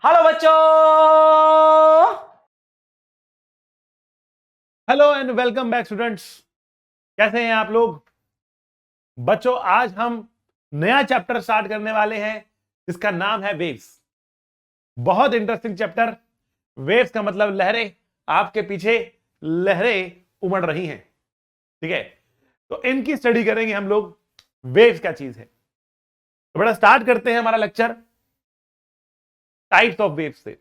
Hello बच्चों। Hello and welcome back students. कैसे हैं आप लोग? बच्चों, आज हम नया चैप्टर स्टार्ट करने वाले हैं जिसका नाम है वेव्स। बहुत इंटरेस्टिंग चैप्टर। वेव्स का मतलब लहरें। आपके पीछे लहरें उमड़ रही हैं, ठीक है? तो इनकी स्टडी करेंगे हम लोग। वेव्स क्या चीज है? तो बेटा स्टार्ट करते हैं हमारा लेक्चर टाइप्स ऑफ वेव्स से।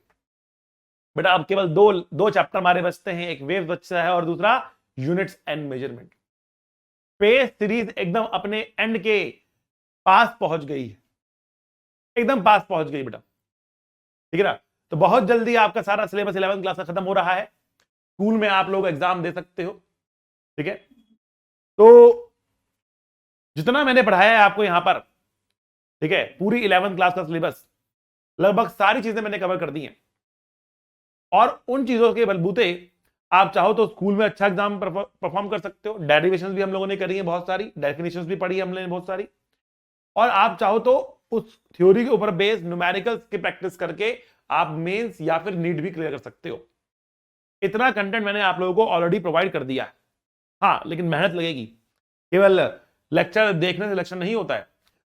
बेटा अब केवल दो दो चैप्टर हमारे बचते हैं। एक वेव बचता है और दूसरा units and measurement. Space series एकदम अपने एंड के पास पहुंच गई है, एकदम पास पहुंच गई बेटा, ठीक है ना? तो बहुत जल्दी आपका सारा सिलेबस 11th क्लास का खत्म हो रहा है। स्कूल में आप लोग एग्जाम दे सकते हो, ठीक है? तो जितना मैंने पढ़ाया है आपको यहां पर, ठीक है, पूरी 11th क्लास का सिलेबस लगभग सारी चीजें मैंने कवर कर दी हैं। और उन चीजों के बलबूते आप चाहो तो स्कूल में अच्छा एग्जाम परफॉर्म कर सकते हो। डेरिवेशंस भी हम लोगों ने करी है, बहुत सारी डेफिनेशंस भी पढ़ी है हमने बहुत सारी। और आप चाहो तो उस थ्योरी के ऊपर बेस्ड न्यूमेरिकल्स की प्रैक्टिस करके आप मेंस या फिर नीट भी क्लियर कर सकते हो। इतना कंटेंट मैंने आप लोगों को ऑलरेडी प्रोवाइड कर दिया है। हाँ, लेकिन मेहनत लगेगी। केवल लेक्चर देखने से सिलेक्शन नहीं होता है,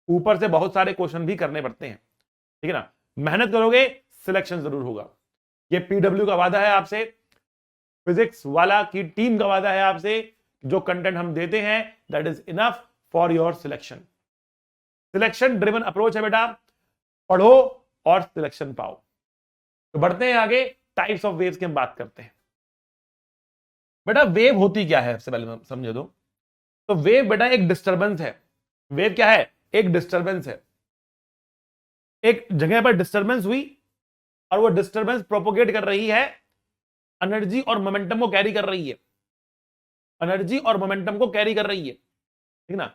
ऊपर से बहुत सारे क्वेश्चन भी करने पड़ते हैं, ठीक है ना? मेहनत करोगे सिलेक्शन जरूर होगा। ये पीडब्ल्यू का वादा है आपसे, फिजिक्स वाला की टीम का वादा है आपसे। जो कंटेंट हम देते हैं that is enough for your selection. Selection driven approach है बेटा। पढ़ो और सिलेक्शन पाओ। तो बढ़ते हैं आगे, टाइप्स ऑफ वेव्स की हम बात करते हैं। बेटा वेव होती क्या है सबसे पहले समझे तो वेव बेटा एक डिस्टरबेंस है। वेव क्या है? एक डिस्टरबेंस है। एक जगह पर डिस्टरबेंस हुई और वो डिस्टरबेंस प्रोपोगेट कर रही है, एनर्जी और मोमेंटम को कैरी कर रही है। एनर्जी और मोमेंटम को कैरी कर रही है, ठीक ना?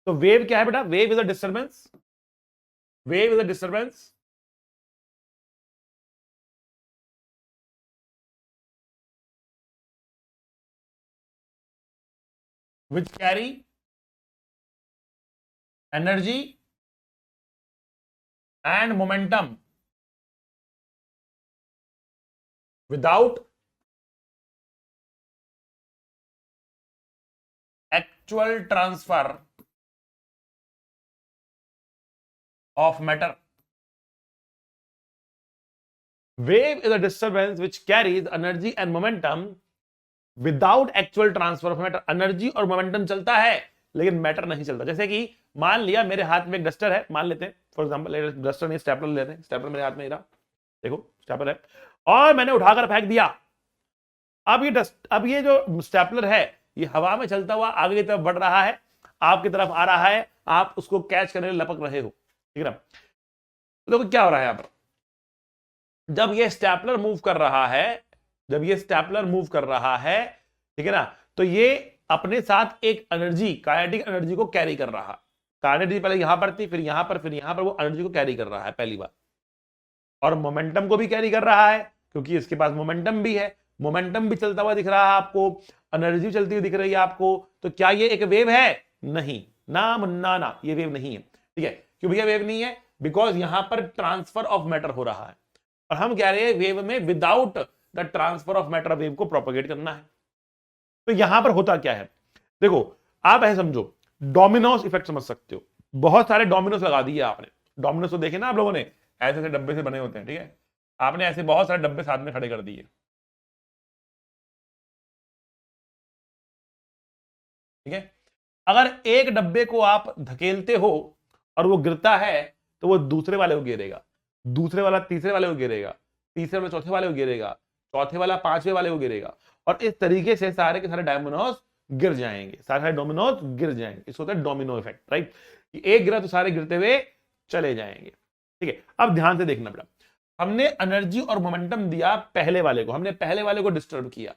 तो वेव क्या है बेटा? Wave is a disturbance. Wave is a disturbance which carry energy and momentum without actual transfer of matter. Wave is a disturbance which carries energy and momentum without actual transfer of matter. Energy और momentum चलता है लेकिन matter नहीं चलता। जैसे कि मान लिया मेरे हाथ में एक डस्टर है, मान लेते हैं फॉर एग्जांपल, डस्टर नहीं स्टेपलर लेते हैं। स्टेपलर मेरे हाथ में रहा, देखो स्टेपलर है, और मैंने उठाकर फेंक दिया। अब ये जो स्टेपलर है ये हवा में चलता हुआ आगे की तरफ बढ़ रहा है, आपकी तरफ आ रहा है, आप उसको कैच करने लपक रहे हो, ठीक है ना? तो देखो क्या हो रहा है यहां पर। जब ये स्टेपलर मूव कर रहा है, जब ये स्टेपलर मूव कर रहा है, ठीक है ना, तो ये अपने साथ एक एनर्जी, काइनेटिक एनर्जी को कैरी कर रहा। काइनेटिक पहले यहां पर थी, फिर यहां पर, फिर यहां पर, वो एनर्जी को कैरी कर रहा है पहली बार। और मोमेंटम को भी कैरी कर रहा है क्योंकि इसके पास मोमेंटम भी है। मोमेंटम भी चलता हुआ दिख रहा है आपको, एनर्जी चलती हुई दिख रही है आपको। तो क्या ये एक वेव है? नहीं, ना मुन्ना ना, ये वेव नहीं है, ठीक है? क्यों भैया वेव नहीं है? बिकॉज यहां पर ट्रांसफर ऑफ मैटर हो रहा है और हम कह रहे हैं वेव में without the transfer of matter wave को प्रोपोगेट करना है। तो यहां पर होता क्या है, देखो आप ऐसे समझो, डोमिनोस इफेक्ट समझ सकते हो। बहुत सारे डोमिनोस लगा दिए आपने। डोमिनोस तो देखे ना आप लोगों ने, ऐसे ऐसे डब्बे से बने होते हैं, ठीक है? आपने ऐसे बहुत सारे डब्बे साथ में खड़े कर दिए, ठीक है? अगर एक डब्बे को आप धकेलते हो और वो गिरता है तो वो दूसरे वाले को गिरेगा, दूसरे वाला तीसरे वाले को गिरेगा, तीसरे वाला चौथे वाले को गिरेगा, चौथे वाला पांचवें वाले को गिरेगा, और इस तरीके से सारे के सारे डोमिनोज गिर जाएंगे, सारे सारे डोमिनोज गिर जाएंगे। इसको होता है डोमिनो इफेक्ट, राइट? एक गिरा तो सारे गिरते हुए चले जाएंगे, ठीक है? अब ध्यान से देखना बेटा, हमने एनर्जी और मोमेंटम दिया पहले वाले को, हमने पहले वाले को डिस्टर्ब किया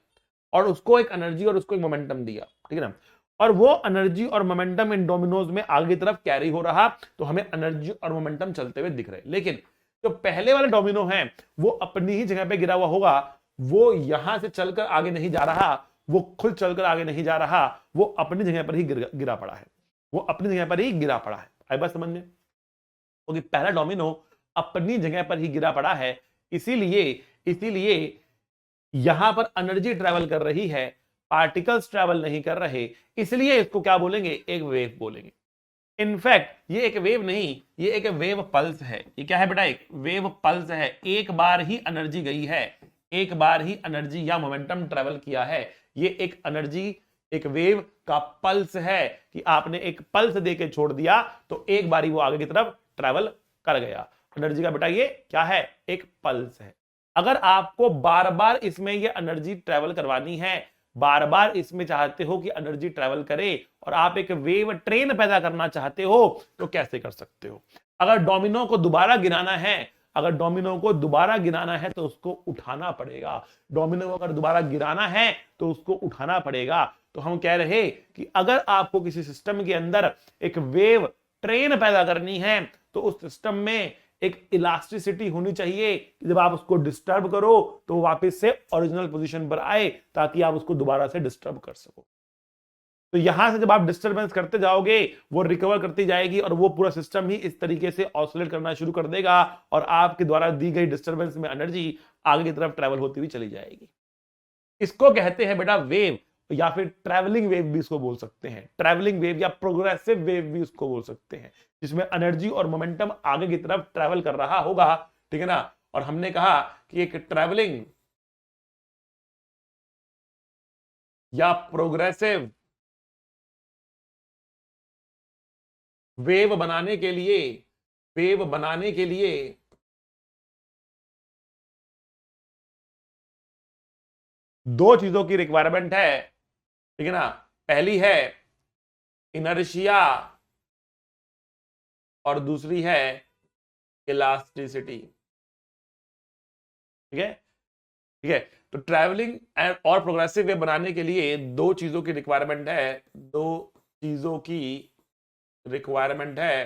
और उसको एक एनर्जी और उसको एक मोमेंटम दिया, ठीक है ना? और वो एनर्जी और मोमेंटम इन डोमिनोज में आगे तरफ कैरी हो रहा, तो हमें एनर्जी और मोमेंटम चलते हुए दिख रहे। लेकिन जो पहले वाला डोमिनो है वो अपनी ही जगह पे गिरा हुआ होगा, वो यहां से चलकर आगे नहीं जा रहा, वो खुद चलकर आगे नहीं जा रहा, वो अपनी जगह पर ही गिरा पड़ा है, वो अपनी जगह पर ही गिरा पड़ा है। आई बात समझ में? क्योंकि पहला डोमिनो अपनी जगह पर ही गिरा पड़ा है, इसीलिए इसीलिए यहां पर एनर्जी ट्रेवल कर रही है, पार्टिकल्स ट्रेवल नहीं कर रहे, इसलिए इसको क्या बोलेंगे, एक वेव बोलेंगे। इनफैक्ट ये एक वेव नहीं, ये एक वेव पल्स है। ये क्या है बेटा, एक वेव पल्स है। एक बार ही एनर्जी गई है, एक बार ही एनर्जी या मोमेंटम ट्रेवल किया है। ये एक एनर्जी, एक वेव का पल्स है कि आपने एक पल्स देके छोड़ दिया तो एक बार ही वो आगे की तरफ ट्रेवल कर गया। एनर्जी का बेटा ये क्या है, एक पल्स है। अगर आपको बार बार इसमें ये एनर्जी ट्रेवल करवानी है, बार बार इसमें चाहते हो कि एनर्जी ट्रेवल करे और आप एक वेव ट्रेन पैदा करना चाहते हो तो कैसे कर सकते हो। अगर डोमिनो को दोबारा गिराना है, अगर डोमिनो को दोबारा गिराना है तो उसको उठाना पड़ेगा। डोमिनो को अगर दोबारा गिराना है तो उसको उठाना पड़ेगा। तो हम कह रहे कि अगर आपको किसी सिस्टम के अंदर एक वेव ट्रेन पैदा करनी है तो उस सिस्टम में एक इलास्टिसिटी होनी चाहिए कि जब आप उसको डिस्टर्ब करो तो वापस से ओरिजिनल पोजीशन पर आए, ताकि आप उसको दोबारा से डिस्टर्ब कर सको। तो यहां से जब आप डिस्टर्बेंस करते जाओगे वो रिकवर करती जाएगी और वो पूरा सिस्टम ही इस तरीके से ऑसिलेट करना शुरू कर देगा और आपके द्वारा दी गई डिस्टर्बेंस में एनर्जी आगे की तरफ ट्रेवल होती हुई चली जाएगी। इसको कहते हैं बेटा वेव, या फिर ट्रैवलिंग वेव भी इसको बोल सकते हैं। ट्रैवलिंग वेव या प्रोग्रेसिव वेव भी इसको बोल सकते हैं, जिसमें एनर्जी और मोमेंटम आगे की तरफ ट्रैवल कर रहा होगा, ठीक है ना। और हमने कहा कि एक ट्रैवलिंग या प्रोग्रेसिव वेव बनाने के लिए, वेव बनाने के लिए दो चीजों की रिक्वायरमेंट है, ठीक है ना। पहली है इनर्शिया और दूसरी है इलास्टिसिटी, ठीक है, ठीक है। तो ट्रैवलिंग और प्रोग्रेसिव वेव बनाने के लिए दो चीजों की रिक्वायरमेंट है, दो चीजों की रिक्वायरमेंट है।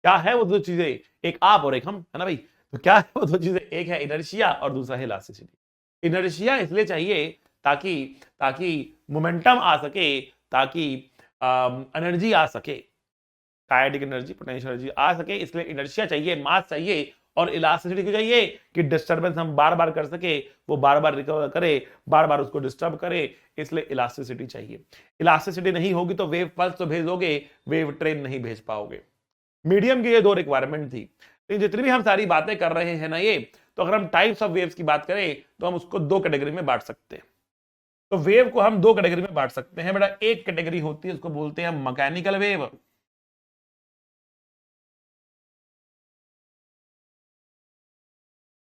क्या है वो दो चीजें, एक आप और एक हम, है ना भाई। तो क्या है वो दो चीजें, एक है इनर्शिया और दूसरा है इलास्टिसिटी। इनर्शिया इसलिए चाहिए ताकि ताकि मोमेंटम आ सके, ताकि एनर्जी आ सके, काइनेटिक एनर्जी, पोटेंशियल एनर्जी आ सके, इसलिए इनर्शिया चाहिए, मास चाहिए। और इलास्टिसिटी क्यों चाहिए, कि डिस्टर्बेंस हम बार बार कर सके, वो बार बार रिकवर करे, बार बार उसको डिस्टर्ब करे, इसलिए इलास्टिसिटी चाहिए। इलास्टिसिटी नहीं होगी तो वेव पल्स तो भेजोगे, वेव ट्रेन नहीं भेज पाओगे। मीडियम की ये दो रिक्वायरमेंट थी। तो जितनी भी हम सारी बातें कर रहे हैं ना ये, तो अगर हम टाइप्स ऑफ वेव्स की बात करें तो हम उसको दो कैटेगरी में बांट सकते हैं। तो वेव को हम दो कैटेगरी में बांट सकते हैं बेटा। एक कैटेगरी होती है उसको बोलते हैं मैकेनिकल वेव,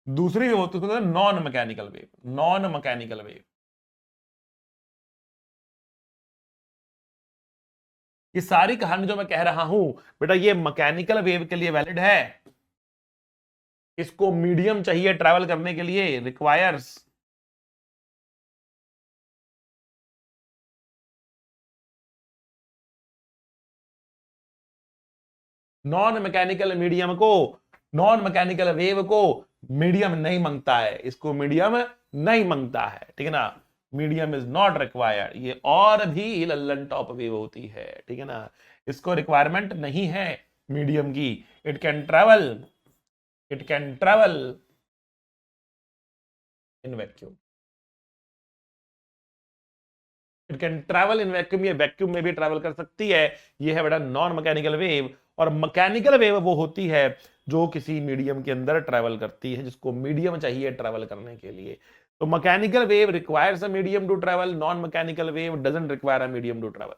दूसरी वेव होती है non mechanical wave. Non mechanical wave, ये सारी कहानी जो मैं कह रहा हूं बेटा ये मैकेनिकल वेव के लिए वैलिड है। इसको मीडियम चाहिए ट्रैवल करने के लिए, रिक्वायर्स नॉन मैकेनिकल मीडियम को, नॉन मैकेनिकल वेव को मीडियम नहीं मांगता है, इसको मीडियम नहीं मांगता है, ठीक है ना। Medium is not required. ये और भी लल्लन टॉप वेव होती है, ठीक है ना, इसको रिक्वायरमेंट नहीं है मीडियम की। It can travel, it can travel in vacuum, it can travel in vacuum, ये वैक्यूम में भी ट्रेवल कर सकती है। ये है बेटा नॉन मैकेनिकल वेव। और मैकेनिकल वेव वो होती है जो किसी मीडियम के अंदर ट्रेवल करती है, जिसको मीडियम चाहिए ट्रेवल करने के लिए। तो mechanical wave requires a medium to travel, non mechanical wave doesn't require a medium to travel.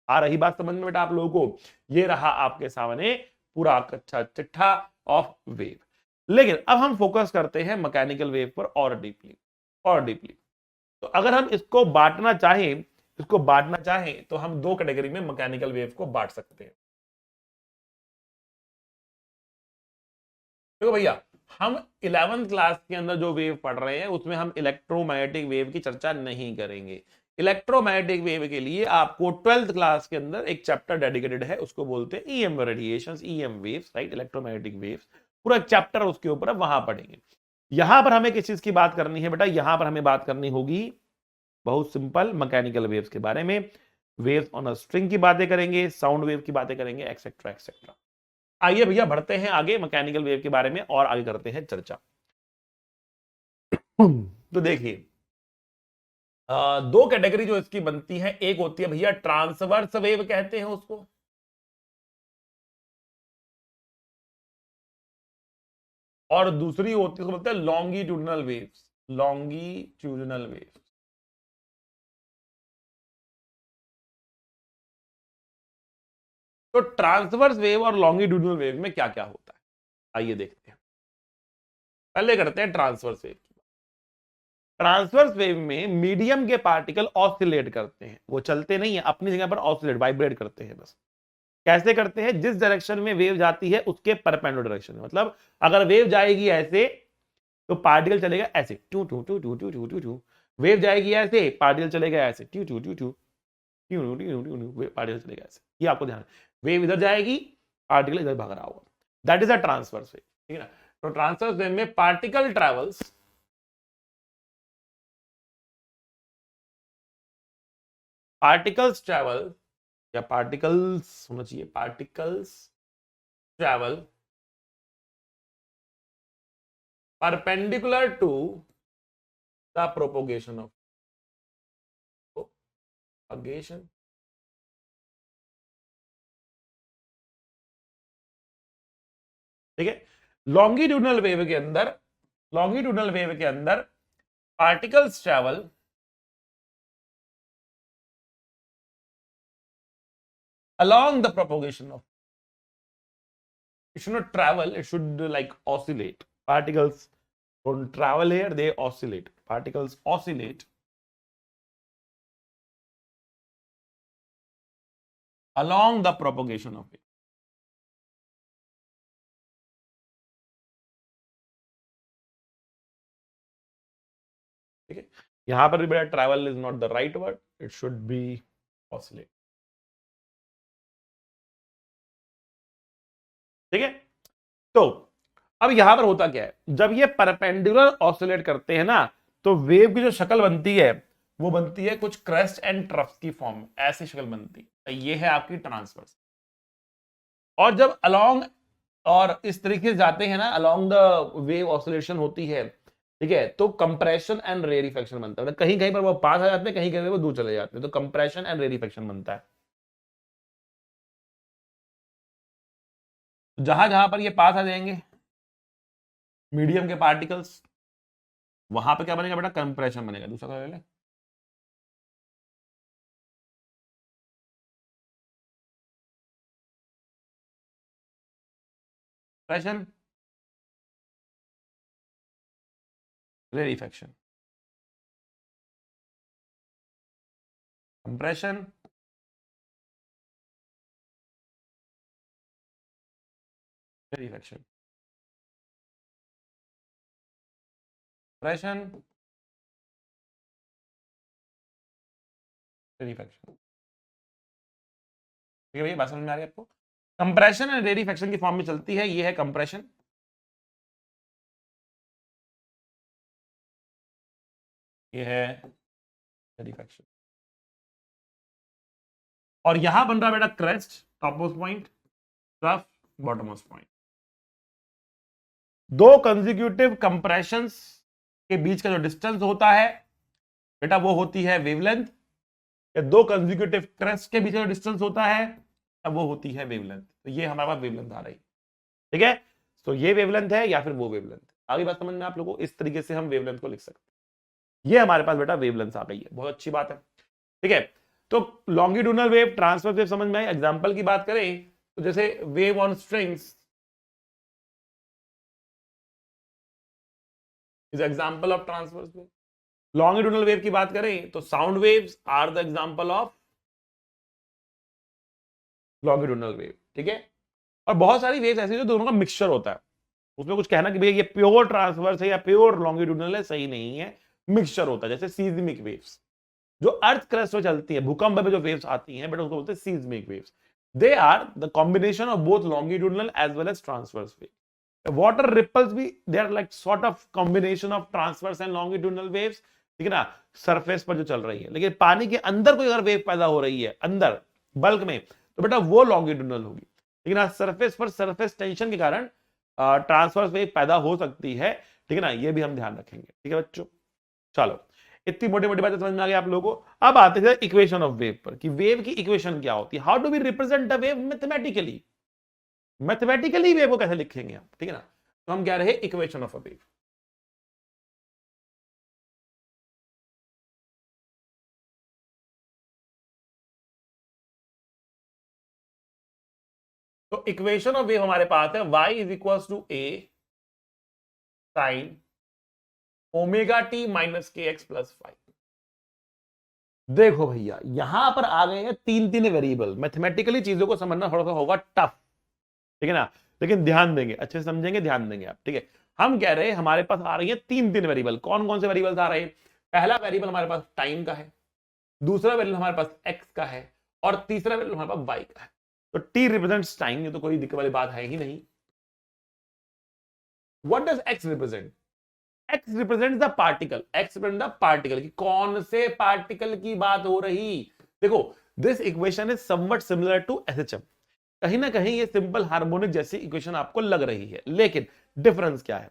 आ रही बात समझ में बेटा आप लोगों को। ये रहा आपके सामने पूरा कच्चा चिट्ठा ऑफ वेव। लेकिन अब हम फोकस करते हैं मैकेनिकल वेव पर और डीपली, और डीपली। तो अगर हम इसको बांटना चाहें, इसको बांटना चाहें तो हम दो कैटेगरी में मैकेनिकल वेव को बांट सकते हैं। देखो भैया, हम 11th क्लास के अंदर जो वेव पढ़ रहे हैं उसमें हम इलेक्ट्रोमैग्नेटिक वेव की चर्चा नहीं करेंगे। इलेक्ट्रोमैग्नेटिक वेव के लिए आपको 12th क्लास के अंदर एक चैप्टर डेडिकेटेड है, उसको बोलते हैं EM radiations, EM waves, right, electromagnetic waves. पूरा एक चैप्टर उसके ऊपर वहां पढ़ेंगे। यहां पर हमें किस चीज की बात करनी है बेटा, यहां पर हमें बात करनी होगी बहुत सिंपल मैकेनिकल वेव्स के बारे में। वेव्स ऑन अ स्ट्रिंग की बातें करेंगे, साउंड वेव की बातें करेंगे, एक्सेट्रा एक्सेट्रा। आइए भैया बढ़ते हैं आगे मैकेनिकल वेव के बारे में और आगे करते हैं चर्चा। तो देखिए दो कैटेगरी जो इसकी बनती है, एक होती है भैया ट्रांसवर्स वेव कहते हैं उसको, और दूसरी होती है उसको बोलते हैं लॉन्गिट्यूडनल वेव्स। लॉन्गिट्यूडनल वेव्स, तो ट्रांसवर्स वेव और लॉन्गिट्यूडनल वेव में क्या क्या होता है आइए देखते हैं। पहले करते हैं ट्रांसवर्स वेव। ट्रांसवर्स वेव में मीडियम के पार्टिकल ऑसिलेट करते हैं, वो चलते नहीं है अपनी जगह पर, ऑसिलेट वाइब्रेट करते हैं बस। कैसे करते हैं? जिस डायरेक्शन में वेव जाती है उसके परपेंडिकुलर डायरेक्शन में। मतलब अगर वेव जाएगी ऐसे तो पार्टिकल चलेगा ऐसे, टू टू टू टू टू टू टू टू। वेव जाएगी ऐसे, पार्टिकल चलेगा ऐसे, टू टू टू टू टू टू, पार्टिकल चलेगा ऐसे। ये आपको ध्यान, वेव इधर जाएगी, पार्टिकल इधर भाग रहा होगा, that is a transverse wave, ठीक है ना। तो ट्रांसवर्स वेव में पार्टिकल ट्रेवल्स, पार्टिकल्स ट्रेवल, या पार्टिकल्स होना चाहिए, particles travel perpendicular to the propagation of propagation। ठीक है। लॉन्गिट्यूडनल वेव के अंदर, लॉन्गिट्यूडनल वेव के अंदर particles travel along the propagation of, it should not travel, it should like oscillate. Particles don't travel here, they oscillate. Particles oscillate along the propagation of it। ठीक है, यहां पर भी बेटा travel is not the right word, it should be oscillate. ठीक है, तो अब यहां पर होता क्या है, जब ये परपेंडिकुलर ऑसिलेट करते हैं ना, तो वेव की जो शक्ल बनती है वो बनती है कुछ क्रेस्ट एंड ट्रफ की फॉर्म में, ऐसी शक्ल बनती है। ये है आपकी ट्रांसवर्स। और जब अलोंग और इस तरीके से जाते हैं ना, अलोंग द वेव ऑसिलेशन होती है, ठीक है, तो कंप्रेशन एंड रेरिफेक्शन बनता है। कहीं कहीं पर वो पास आ जाते हैं, कहीं कहीं वो दूर चले जाते हैं, तो कंप्रेशन एंड रेरिफेक्शन बनता है। जहां जहां पर ये पास आ जाएंगे मीडियम के पार्टिकल्स, वहां पे क्या बनेगा बेटा? कंप्रेशन बनेगा। दूसरा क्या ले लें? Compression, rarefaction, compression, rarefaction, compression, rarefaction. ठीक है भैया, बात समझ में आ रही है आपको? कंप्रेशन एंड रेरिफेक्शन की फॉर्म में चलती है। ये है कंप्रेशन, ये है रेरिफेक्शन। और यहां बन रहा बेटा crest, topmost point, trough, bottommost point. दो कंसेक्यूटिव कंप्रेशंस के बीच का जो डिस्टेंस होता है बेटा, वो होती है वेवलेंथ। या दो कंसेक्यूटिव क्रेस्ट के बीच का जो डिस्टेंस होता है, अब वो होती है वेवलेंथ। तो ये हमारे पास वेवलेंथ आ रही है। ठीक है, तो ये वेवलेंथ है या फिर वो वेवलेंथ। आगे बात समझ में आप लोगों को? इस तरीके से हम वेवलेंथ को लिख सकते हैं। ये हमारे पास बेटा वेवलेंथ आ गई है, बहुत अच्छी बात है। ठीक है, तो लॉन्गिट्यूडनल वेव, ट्रांसवर्स वेव समझ में आई। एग्जांपल की बात करें तो जैसे wave on strings is example of transverse wave. Longitudinal wave की बात करें तो sound waves are the example of longitudinal wave. ठीक है, और बहुत सारी वेव्स ऐसी जो दोनों का मिक्सचर होता है। उसमें कुछ कहना कि भैया ये प्योर ट्रांसवर्स है या प्योर लॉन्गिट्यूडनल है, सही नहीं है, मिक्सचर होता है। जैसे सीज्मिक वेव्स जो अर्थ क्रस्ट में चलती है, भूकंप में जो वेव्स आती हैं बेटा, उसको बोलते हैं seismic waves. They are the combination of both longitudinal as well as transverse wave. Water ripples भी they are like sort of combination of transverse and longitudinal waves. ठीक है ना, सरफेस पर जो चल रही है, लेकिन पानी के अंदर कोई अगर वेव पैदा हो रही है अंदर बल्क में, तो बेटा वो लॉन्गिट्यूडनल होगी। ठीक है ना। सरफेस पर सरफेस टेंशन के कारण ट्रांसवर्स वेव पैदा हो सकती है, ठीक है ना, ये भी हम ध्यान रखेंगे। ठीक है बच्चों, चलो इतनी मोटी मोटी बातें समझ में आ गई आप लोगों को। अब आते हैं इक्वेशन ऑफ वेव पर कि वेव की इक्वेशन क्या होती है, how do we represent the wave mathematically, mathematically wave को कैसे लिखेंगे हम, ठीक है ना। तो हम कह रहे हैं इक्वेशन ऑफ अ वेव। तो इक्वेशन ऑफ वेव हमारे पास है y is equal to A sine omega T minus K X plus 5। देखो भैया यहां पर आ गए हैं तीन तीन वेरिएबल, मैथमेटिकली चीजों को समझना थोड़ा सा होगा टफ, ठीक है ना, लेकिन ध्यान देंगे, अच्छे से समझेंगे, ध्यान देंगे आप, ठीक है। हम कह रहे हैं हमारे पास आ रही है तीन तीन वेरिएबल। कौन कौन से वेरिएबल्स आ रहे हैं? पहला वेरिएबल हमारे पास टाइम का है, दूसरा वेरिएबल हमारे पास एक्स का है, और तीसरा वेरिएबल हमारे पास वाई का है। तो टी रिप्रेजेंट्स टाइम, ये तो कोई दिक्कत वाली बात है ही नहीं। What does X represent? X represent the particle, X represent the particle, की कौन से पार्टिकल की बात हो रही। देखो this equation is somewhat similar to SHM, कहीं ना कहीं ये सिंपल हार्मोनिक जैसी इक्वेशन आपको लग रही है, लेकिन डिफरेंस क्या है?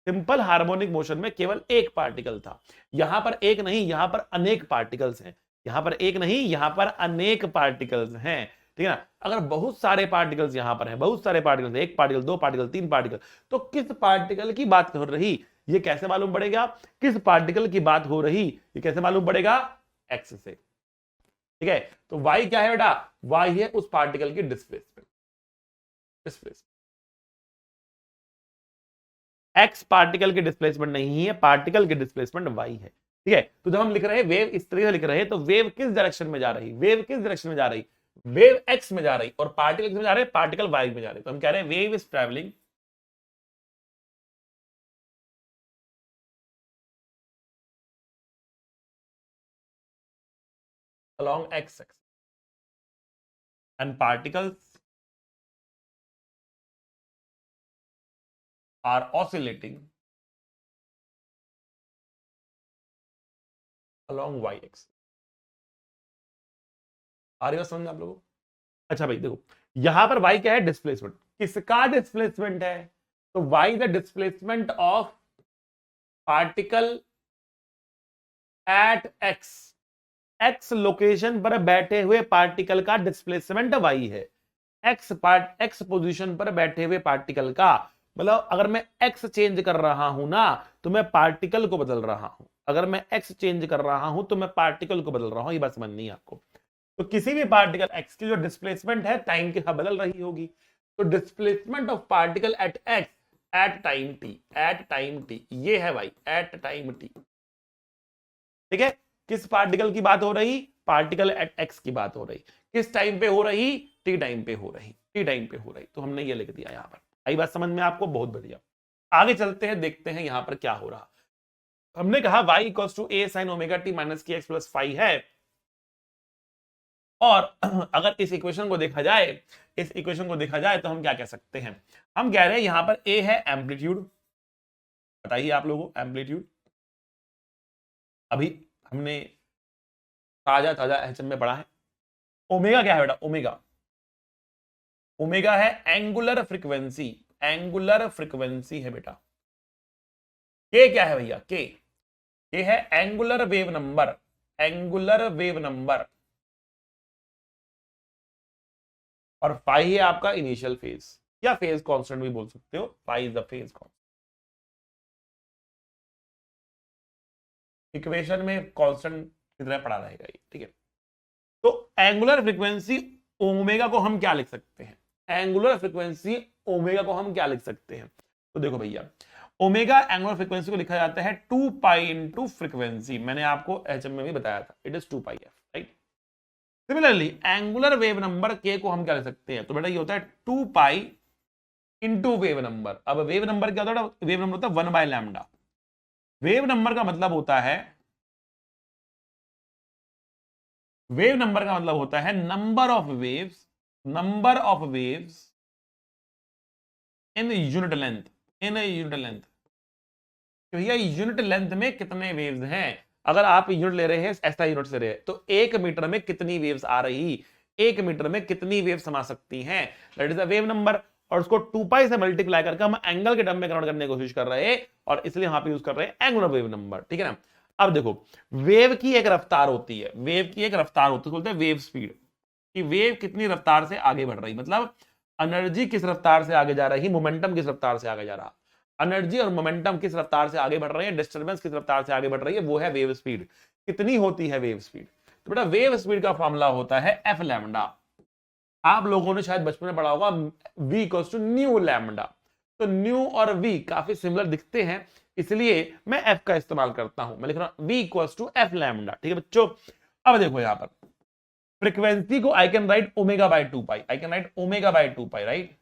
सिंपल हार्मोनिक मोशन में केवल एक पार्टिकल था, यहां पर एक नहीं, यहां पर अनेक पार्टिकल्स हैं, यहां पर एक नहीं, यहां पर अनेक पार्टिकल्स हैं, ठीक है ना। अगर बहुत सारे पार्टिकल्स यहां पर हैं, बहुत सारे पार्टिकल्स, एक पार्टिकल, दो पार्टिकल, तीन पार्टिकल, तो किस पार्टिकल की बात हो रही ये कैसे मालूम पड़ेगा? किस पार्टिकल की बात हो रही ये कैसे मालूम पड़ेगा? एक्स से, ठीक है। तो y क्या है बेटा? y है उस पार्टिकल की डिस्प्लेसमेंट, एक्स पार्टिकल की डिस्प्लेसमेंट नहीं है, पार्टिकल की डिस्प्लेसमेंट वाई है, ठीक है। तो जब हम लिख रहे हैं वेव इस तरीके से लिख रहे हैं, तो वेव किस डायरेक्शन में जा रही, वेव किस डायरेक्शन में जा रही, वेव एक्स में जा रही, और पार्टिकल किस में जा रहे हैं, पार्टिकल वाई में जा रहे हैं। तो हम कह रहे हैं wave is travelling along x axis and particles are oscillating along y axis। आ रही बात समझ में आप लोगों को? अच्छा भाई देखो यहां पर y क्या है? डिस्प्लेसमेंट। किसका डिस्प्लेसमेंट है? तो y the displacement of particle at x location पर बैठे हुए पार्टिकल का डिस्प्लेसमेंट y है। एक्स पोजीशन पर बैठे हुए पार्टिकल का, मतलब अगर मैं x चेंज कर रहा हूं ना तो मैं पार्टिकल को बदल रहा हूं, अगर मैं x चेंज कर रहा हूं तो मैं पार्टिकल को बदल रहा हूं, ये बात समझनी है आपको। तो किसी भी पार्टिकल x की जो डिस्प्लेसमेंट है टाइम के साथ बदल रही होगी, तो displacement of particle at x at time t, at time t ये है भाई, एट टाइम t, ठीक है। किस पार्टिकल की बात हो रही? पार्टिकल एट एक्स की बात हो रही। किस टाइम पे हो रही? टी टाइम पे हो रही, टी टाइम पे हो रही। तो हमने ये लिख दिया यहां पर। आई बात समझ में आपको? बहुत बढ़िया। आगे चलते हैं, देखते हैं यहां पर क्या हो रहा। हमने कहा y equals to A sine omega T minus K X plus 5 है, और अगर इस इक्वेशन को देखा जाए, इस इक्वेशन को देखा जाए तो हम क्या कह सकते हैं? हम कह रहे हैं यहां पर a है एम्पलीट्यूड, बताइए आप लोगों को एम्पलीट्यूड। अभी हमने ताजा ताजा एचएम में पढ़ा है। ओमेगा क्या है बेटा? ओमेगा, ओमेगा है एंगुलर फ्रीक्वेंसी, एंगुलर फ्रीक्वेंसी है बेटा। के क्या है भैया? के है angular wave number, angular wave number, और फाई है आपका इनिशियल फेज, या फेज कांस्टेंट भी बोल सकते हो, phi is the phase constant. Equation में कांस्टेंट की तरह पढ़ा रहेगा ये, ठीक है। तो एंगुलर फ्रीक्वेंसी ओमेगा को हम क्या लिख सकते हैं? एंगुलर फ्रीक्वेंसी ओमेगा को हम क्या लिख सकते हैं? तो देखो भैया ओमेगा एंगुलर फ्रीक्वेंसी को लिखा जाता है 2 पाई इंटू फ्रीक्वेंसी, मैंने आपको एचएम में भी बताया था, it is 2 pi F, right. Similarly angular wave number के को हम क्या लिख सकते हैं? तो बेटा ये होता है 2 पाई इंटू वेव नंबर। अब वेव नंबर क्या होता है? वेव नंबर होता है 1 बाय लैम्डा। वेव नंबर का मतलब होता है, वेव नंबर का मतलब होता है number of waves, number of waves in unit length, in unit length. तो भैया यूनिट लेंथ में कितने वेव्स हैं? अगर आप यूनिट ले रहे हैं ऐसा यूनिट से रहे हैं तो 1 मीटर में कितनी वेव्स आ रही, 1 मीटर में कितनी वेव समा सकती हैं, that is the wave number. और उसको 2 पाई से मल्टीप्लाई करके हम एंगल के टर्म में कन्वर्ट करने की कोशिश कर रहे हैं, और इसलिए यहां पे यूज कर रहे हैं एंगुलर वेव नंबर, ठीक है ना। अब देखो, वेव की एक रफ्तार होती है, वेव की एक रफ्तार होती है, बोलते हैं वेव स्पीड, कि वेव कितनी रफ्तार से आगे बढ़ रही, मतलब एनर्जी किस रफ्तार से आगे जा रही, मोमेंटम किस रफ्तार से आगे जा रहा, एनर्जी और मोमेंटम किस रफ्तार से आगे बढ़ रही है, डिस्टर्बेंस किस रफ्तार से आगे बढ़ रही है, वो है वेव स्पीड। कितनी होती है वेव स्पीड, तो बेटा वेव स्पीड का फॉर्मूला होता है एफ लैम्डा। आप लोगों ने शायद बचपन में पढ़ा होगा v equals to nu lambda. तो न्यू और v काफी सिमिलर दिखते हैं, इसलिए मैं f का इस्तेमाल करता हूं, मैं लिख रहा हूं v equals to F lambda, ठीक है बच्चों। अब देखो यहां पर फ्रीक्वेंसी को I can write omega by 2 pi, I can write omega by 2 pi, right,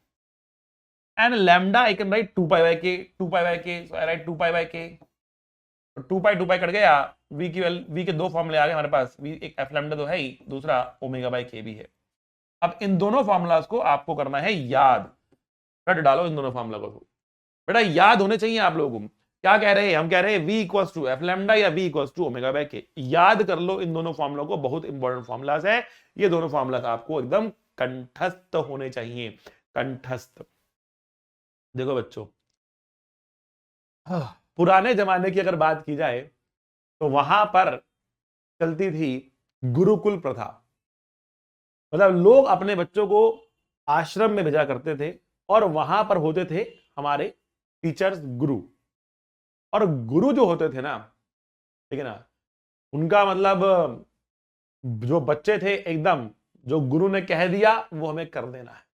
and lambda I can write 2 pi by K, 2 pi by के, सो आई right 2 pi by K, 2 pi cut गया, v के दो फॉर्मूले आ गए हमारे पास, v एक F lambda तो है ही, दूसरा ओमेगा बाय के भी है। अब इन दोनों फॉर्मूलाज को आपको करना है याद, रट डालो इन दोनों फॉर्मूला को, बेटा याद होने चाहिए आप लोगों को। क्या कह रहे हैं, हम कह रहे हैं v equals to F lambda या v equals to omega by K, याद कर लो इन दोनों फॉर्मूलों को, बहुत इंपॉर्टेंट फॉर्मूलाज है ये दोनों फॉर्मूलाज, आपको एकदम कंठस्थ होने चाहिए, कंठस्थ। देखो बच्चों, पुराने जमाने की अगर बात की जाए तो वहां पर चलती थी गुरुकुल प्रथा, मतलब लोग अपने बच्चों को आश्रम में भेजा करते थे, और वहां पर होते थे हमारे टीचर्स, गुरु। और गुरु जो होते थे ना, ठीक है ना, उनका मतलब जो बच्चे थे एकदम, जो गुरु ने कह दिया वो हमें कर देना है,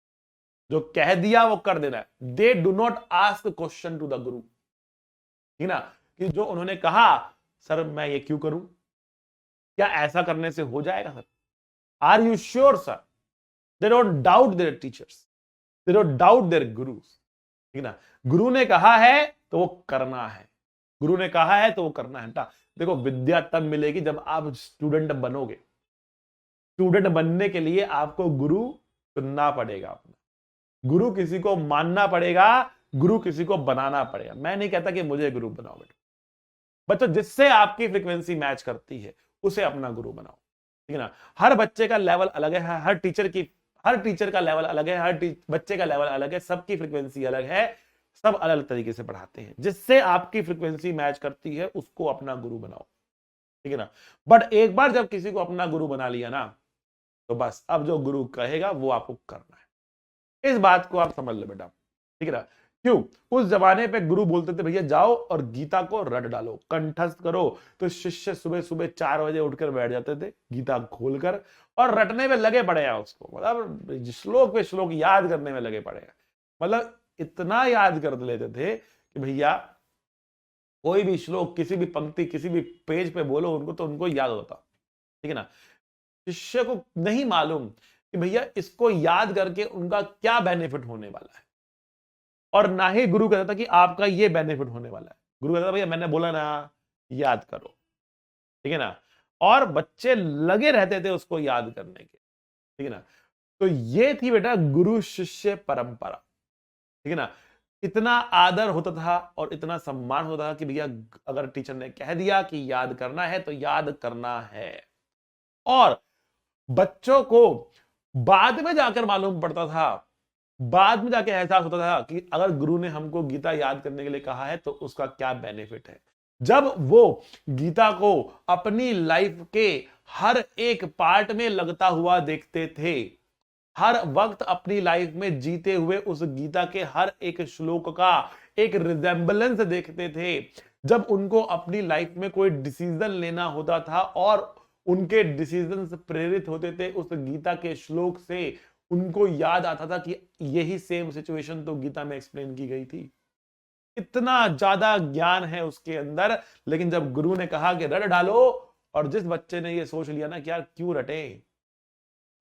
जो कह दिया वो कर देना है, they do not ask question to the guru, ठीक ना, कि जो उन्होंने कहा सर मैं ये क्यों करूं, क्या ऐसा करने से हो जाएगा sir, are you sure sir, they don't doubt their teachers, they don't doubt their gurus, ठीक ना, गुरु ने कहा है तो वो करना है, गुरु ने कहा है तो वो करना है। देखो विद्या तब मिलेगी जब आप स्टूडेंट बनोगे, स्टूडेंट बनने के लिए आपको गुरु चुनना पड़ेगा अपना, गुरु किसी को मानना पड़ेगा, गुरु किसी को बनाना पड़ेगा। मैं नहीं कहता कि मुझे गुरु बनाओ बेटा, बच्चों जिससे आपकी फ्रीक्वेंसी मैच करती है उसे अपना गुरु बनाओ, ठीक है ना। हर बच्चे का लेवल अलग है, हर टीचर का लेवल अलग है, हर बच्चे का लेवल अलग है, सबकी फ्रीक्वेंसी अलग है, सब अलग तरीके से पढ़ाते हैं, जिससे आपकी फ्रीक्वेंसी मैच करती है उसको अपना गुरु बनाओ, ठीक है ना। बट एक बार जब किसी को अपना गुरु बना लिया ना, तो बस अब जो गुरु कहेगा वो आपको करना है, इस बात को आप समझ लो बेटा, ठीक है ना। क्यों, उस जमाने पे गुरु बोलते थे भैया जाओ और गीता को रट डालो, कंठस्थ करो, तो शिष्य सुबह सुबह 4 बजे उठकर बैठ जाते थे गीता खोलकर, और रटने में लगे पड़े हैं उसको, मतलब श्लोक पे श्लोक याद करने में लगे पड़े हैं, मतलब इतना याद कर लेते थे कि भैया कोई भी श्लोक, किसी भी पंक्ति, किसी भी पेज पे बोलो उनको तो उनको याद होता, ठीक है ना। शिष्य को नहीं मालूम कि भैया इसको याद करके उनका क्या बेनिफिट होने वाला है, और ना ही गुरु कहता था कि आपका ये बेनिफिट होने वाला है, गुरु कहता था भैया मैंने बोला ना याद करो, ठीक है ना, और बच्चे लगे रहते थे उसको याद करने के, ठीक है ना। तो ये थी बेटा गुरु शिष्य परंपरा, ठीक है ना। इतना आदर होता था और इतना सम्मान होता था कि भैया अगर टीचर ने कह दिया कि याद करना है तो याद करना है, और बच्चों को बाद में जाकर मालूम पड़ता था, बाद में जाके एहसास होता था कि अगर गुरु ने हमको गीता याद करने के लिए कहा है तो उसका क्या बेनिफिट है। जब वो गीता को अपनी लाइफ के हर एक पार्ट में लगता हुआ देखते थे, हर वक्त अपनी लाइफ में जीते हुए उस गीता के हर एक श्लोक का एक रिजेंबलेंस देखते थे, जब उनको अपनी लाइफ में कोई डिसीजन लेना होता था और उनके डिसीजन से प्रेरित होते थे उस गीता के श्लोक से, उनको याद आता था कि यही सेम सिचुएशन तो गीता में एक्सप्लेन की गई थी। इतना ज्यादा ज्ञान है उसके अंदर, लेकिन जब गुरु ने कहा कि रट डालो, और जिस बच्चे ने ये सोच लिया ना कि यार क्यों रटे,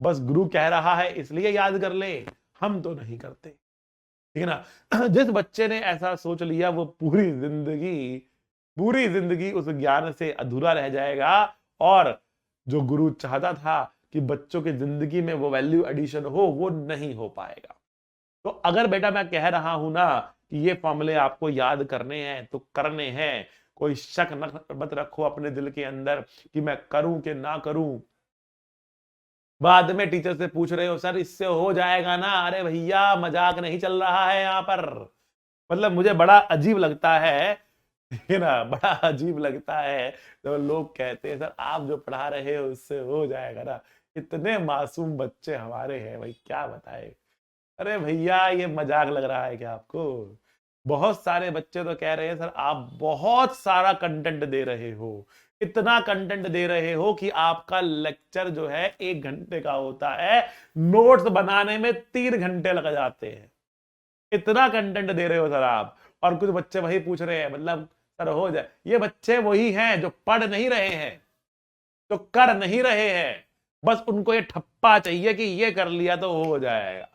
बस गुरु कह रहा है इसलिए याद कर ले, हम तो नहीं करते, ठीक है ना। जिस बच्चे ने ऐसा सोच लिया वो पूरी जिंदगी उस ज्ञान से अधूरा रह जाएगा, और जो गुरु चाहता था कि बच्चों की जिंदगी में वो वैल्यू एडिशन हो, वो नहीं हो पाएगा। तो अगर बेटा मैं कह रहा हूं ना कि ये फॉर्मूले आपको याद करने हैं तो करने हैं, कोई शक मत रखो अपने दिल के अंदर कि मैं करूं कि ना करूं, बाद में टीचर से पूछ रहे हो सर इससे हो जाएगा ना, अरे भैया मजाक नहीं चल रहा है यहाँ पर। मतलब मुझे बड़ा अजीब लगता है ना, बड़ा अजीब लगता है तो लोग कहते हैं सर आप जो पढ़ा रहे हो उससे हो जाएगा ना। इतने मासूम बच्चे हमारे हैं भाई, क्या बताए। अरे भैया ये मजाक लग रहा है क्या आपको? बहुत सारे बच्चे तो कह रहे हैं सर आप बहुत सारा कंटेंट दे रहे हो, इतना कंटेंट दे रहे हो कि आपका लेक्चर जो है 1 घंटे का होता है, नोट्स बनाने में 3 घंटे लग जाते हैं। इतना कंटेंट दे रहे हो सर आप। और कुछ बच्चे वही पूछ रहे हैं मतलब सर हो जाए। ये बच्चे वही हैं जो पढ़ नहीं रहे हैं, जो कर नहीं रहे हैं, बस उनको ये ठप्पा चाहिए कि ये कर लिया तो हो जाएगा।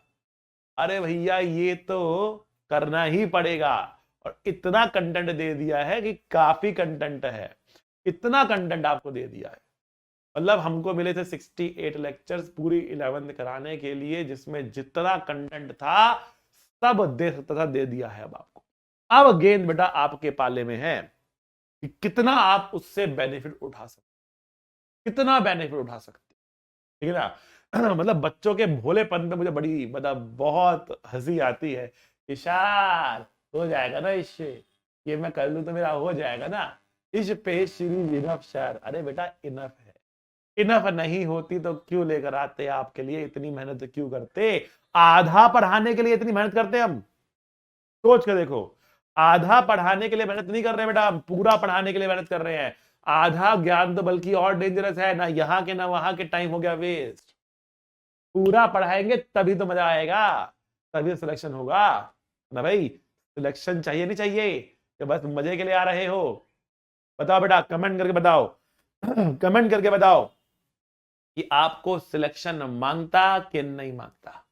अरे भैया ये तो करना ही पड़ेगा। और इतना कंटेंट दे दिया है कि काफी कंटेंट है, इतना कंटेंट आपको दे दिया है। मतलब हमको मिले थे 68 लेक्चर्स पूरी 11th कराने के लिए, जिसमें जितना कंटेंट था सब दे सकता था दे दिया है अब आपको। अब गेंद बेटा आपके पाले में है कि कितना आप उससे बेनिफिट उठा सकते, कितना बेनिफिट उठा सकते, ठीक है ना। मतलब बच्चों के भोलेपन पे मुझे बड़ी मतलब बहुत हंसी आती है। इशार हो जाएगा ना इससे, ये मैं कर लूं तो मेरा हो जाएगा ना, इस पे सीरीज इनफ सर। अरे बेटा इनफ है, इनफ नहीं होती तो क्यों लेकर आते आपके लिए, इतनी मेहनत क्यों करते? आधा पढ़ाने के लिए इतनी मेहनत करते हम, सोच के देखो। आधा पढ़ाने के लिए मेहनत नहीं कर रहे बेटा, हम पूरा पढ़ाने के लिए मेहनत कर रहे हैं। आधा ज्ञान तो बल्कि और डेंजरस है, ना यहाँ के ना वहां के टाइम हो गया वेस्ट। पूरा पढ़ाएंगे तभी तो मजा आएगा, तभी सिलेक्शन होगा ना भाई। सिलेक्शन चाहिए नहीं चाहिए कि बस मजे के लिए आ रहे हो? बताओ बेटा, कमेंट करके बताओ कमेंट करके बताओ कि आपको सिलेक्शन मांगता कि नहीं मांगता।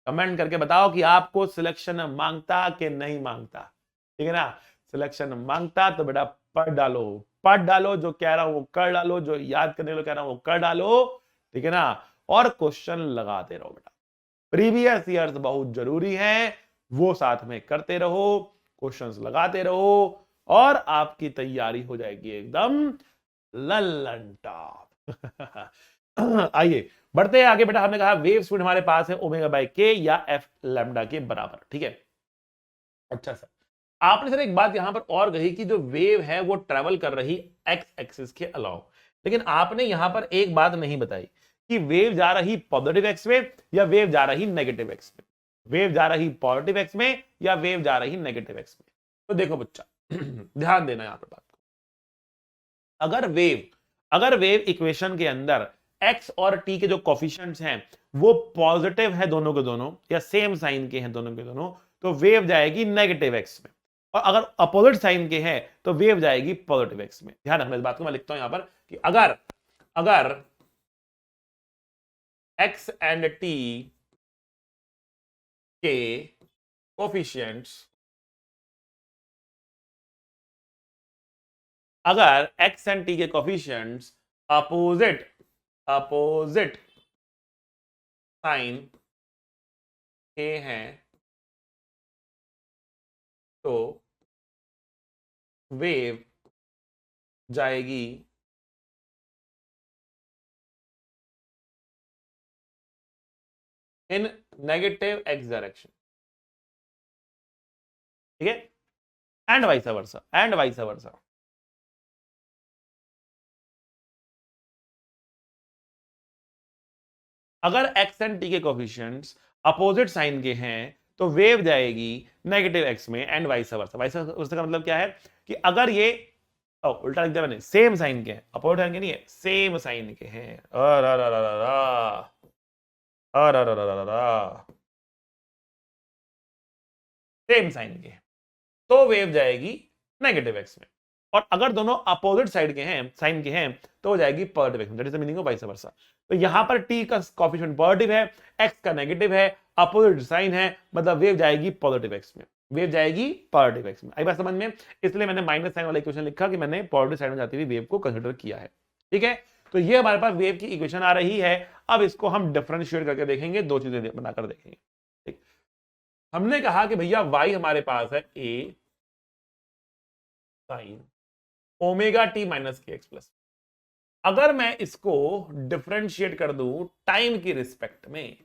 कमेंट करके बताओ कि आपको सिलेक्शन मांगता कि नहीं मांगता, ठीक है ना। सिलेक्शन मांगता तो बेटा पढ़ डालो, पढ़ डालो, जो कह रहा हूं वो कर डालो, जो याद करने के लिए कह रहा हूं वो कर डालो, ठीक है ना। और क्वेश्चन लगाते रहो बेटा, प्रीवियस ईयर्स बहुत जरूरी है, वो साथ में करते रहो, क्वेश्चंस लगाते रहो, और आपकी तैयारी हो जाएगी एकदम लल्लन टॉप। आइए बढ़ते हैं आगे बेटा। हमने कहा वेव स्पीड हमारे पास है ओमेगा बाय के या एफ लैम्डा के बराबर, ठीक है। अच्छा सर, आपने सर एक बात यहां पर और कही कि जो वेव है वो ट्रेवल कर रही एक्स एक्सिस के अलावा, लेकिन आपने यहां पर एक बात नहीं बताई कि वेव जा रही पॉजिटिव एक्स में या वेव जा रही नेगेटिव एक्स में। वेव जा रही पॉजिटिव एक्स में या वेव जा रही नेगेटिव एक्स में। तो देखो बच्चा ध्यान देना यहां पर बात को। अगर वेव इक्वेशन के अंदर x और t के जो कोफिशिएंट्स हैं वो पॉजिटिव है दोनों के दोनों, या सेम साइन के हैं दोनों के दोनों, तो वेव जाएगी नेगेटिव x में। और अगर अपोजिट साइन के हैं तो वेव जाएगी पॉजिटिव x में। ध्यान रखना इस बात को, मैं लिखता हूं यहां पर कि अगर अगर x एंड t के कोफिशिएंट्स, अगर x एंड t के कोफिशिएंट्स अपोजिट साइन के हैं तो वेव जाएगी इन नेगेटिव एक्स डायरेक्शन, ठीक है। And vice versa, and vice versa. अगर x एंड t के कोफिशिएंट्स अपोजिट साइन के हैं तो वेव जाएगी नेगेटिव x में, and vice versa. Vice versa का मतलब क्या है कि अगर ये उल्टा लिख दिया मैंने, सेम साइन के हैं, अपोजिट साइन के नहीं है, सेम साइन के हैं, सेम साइन के, तो वेव जाएगी नेगेटिव एक्स में। और अगर दोनों अपोजिट साइड के हैं, साइन के हैं, तो हो जाएगी पॉजिटिव एक्स में। That is the meaning of vice versa. तो यहां पर t का कोएफिशिएंट पॉजिटिव है, x का नेगेटिव है, अपोजिट साइन है, मतलब वेव जाएगी पॉजिटिव एक्स में, वेव जाएगी पॉजिटिव एक्स में। आई बात समझ में? इसलिए मैंने माइनस साइन वाला इक्वेशन लिखा कि मैंने पॉजिटिव साइड में जाती हुई वेव को कंसीडर किया है, ठीक है। तो ये हमारे पास वेव की इक्वेशन आ रही है। अब इसको हम डिफरेंशिएट करके देखेंगे, दो चीजें बनाकर देखेंगे, ठीक। हमने कहा कि भैया y हमारे पास है a sign omega T minus K X plus, अगर मैं इसको डिफरेंशिएट कर दूं टाइम की रिस्पेक्ट में,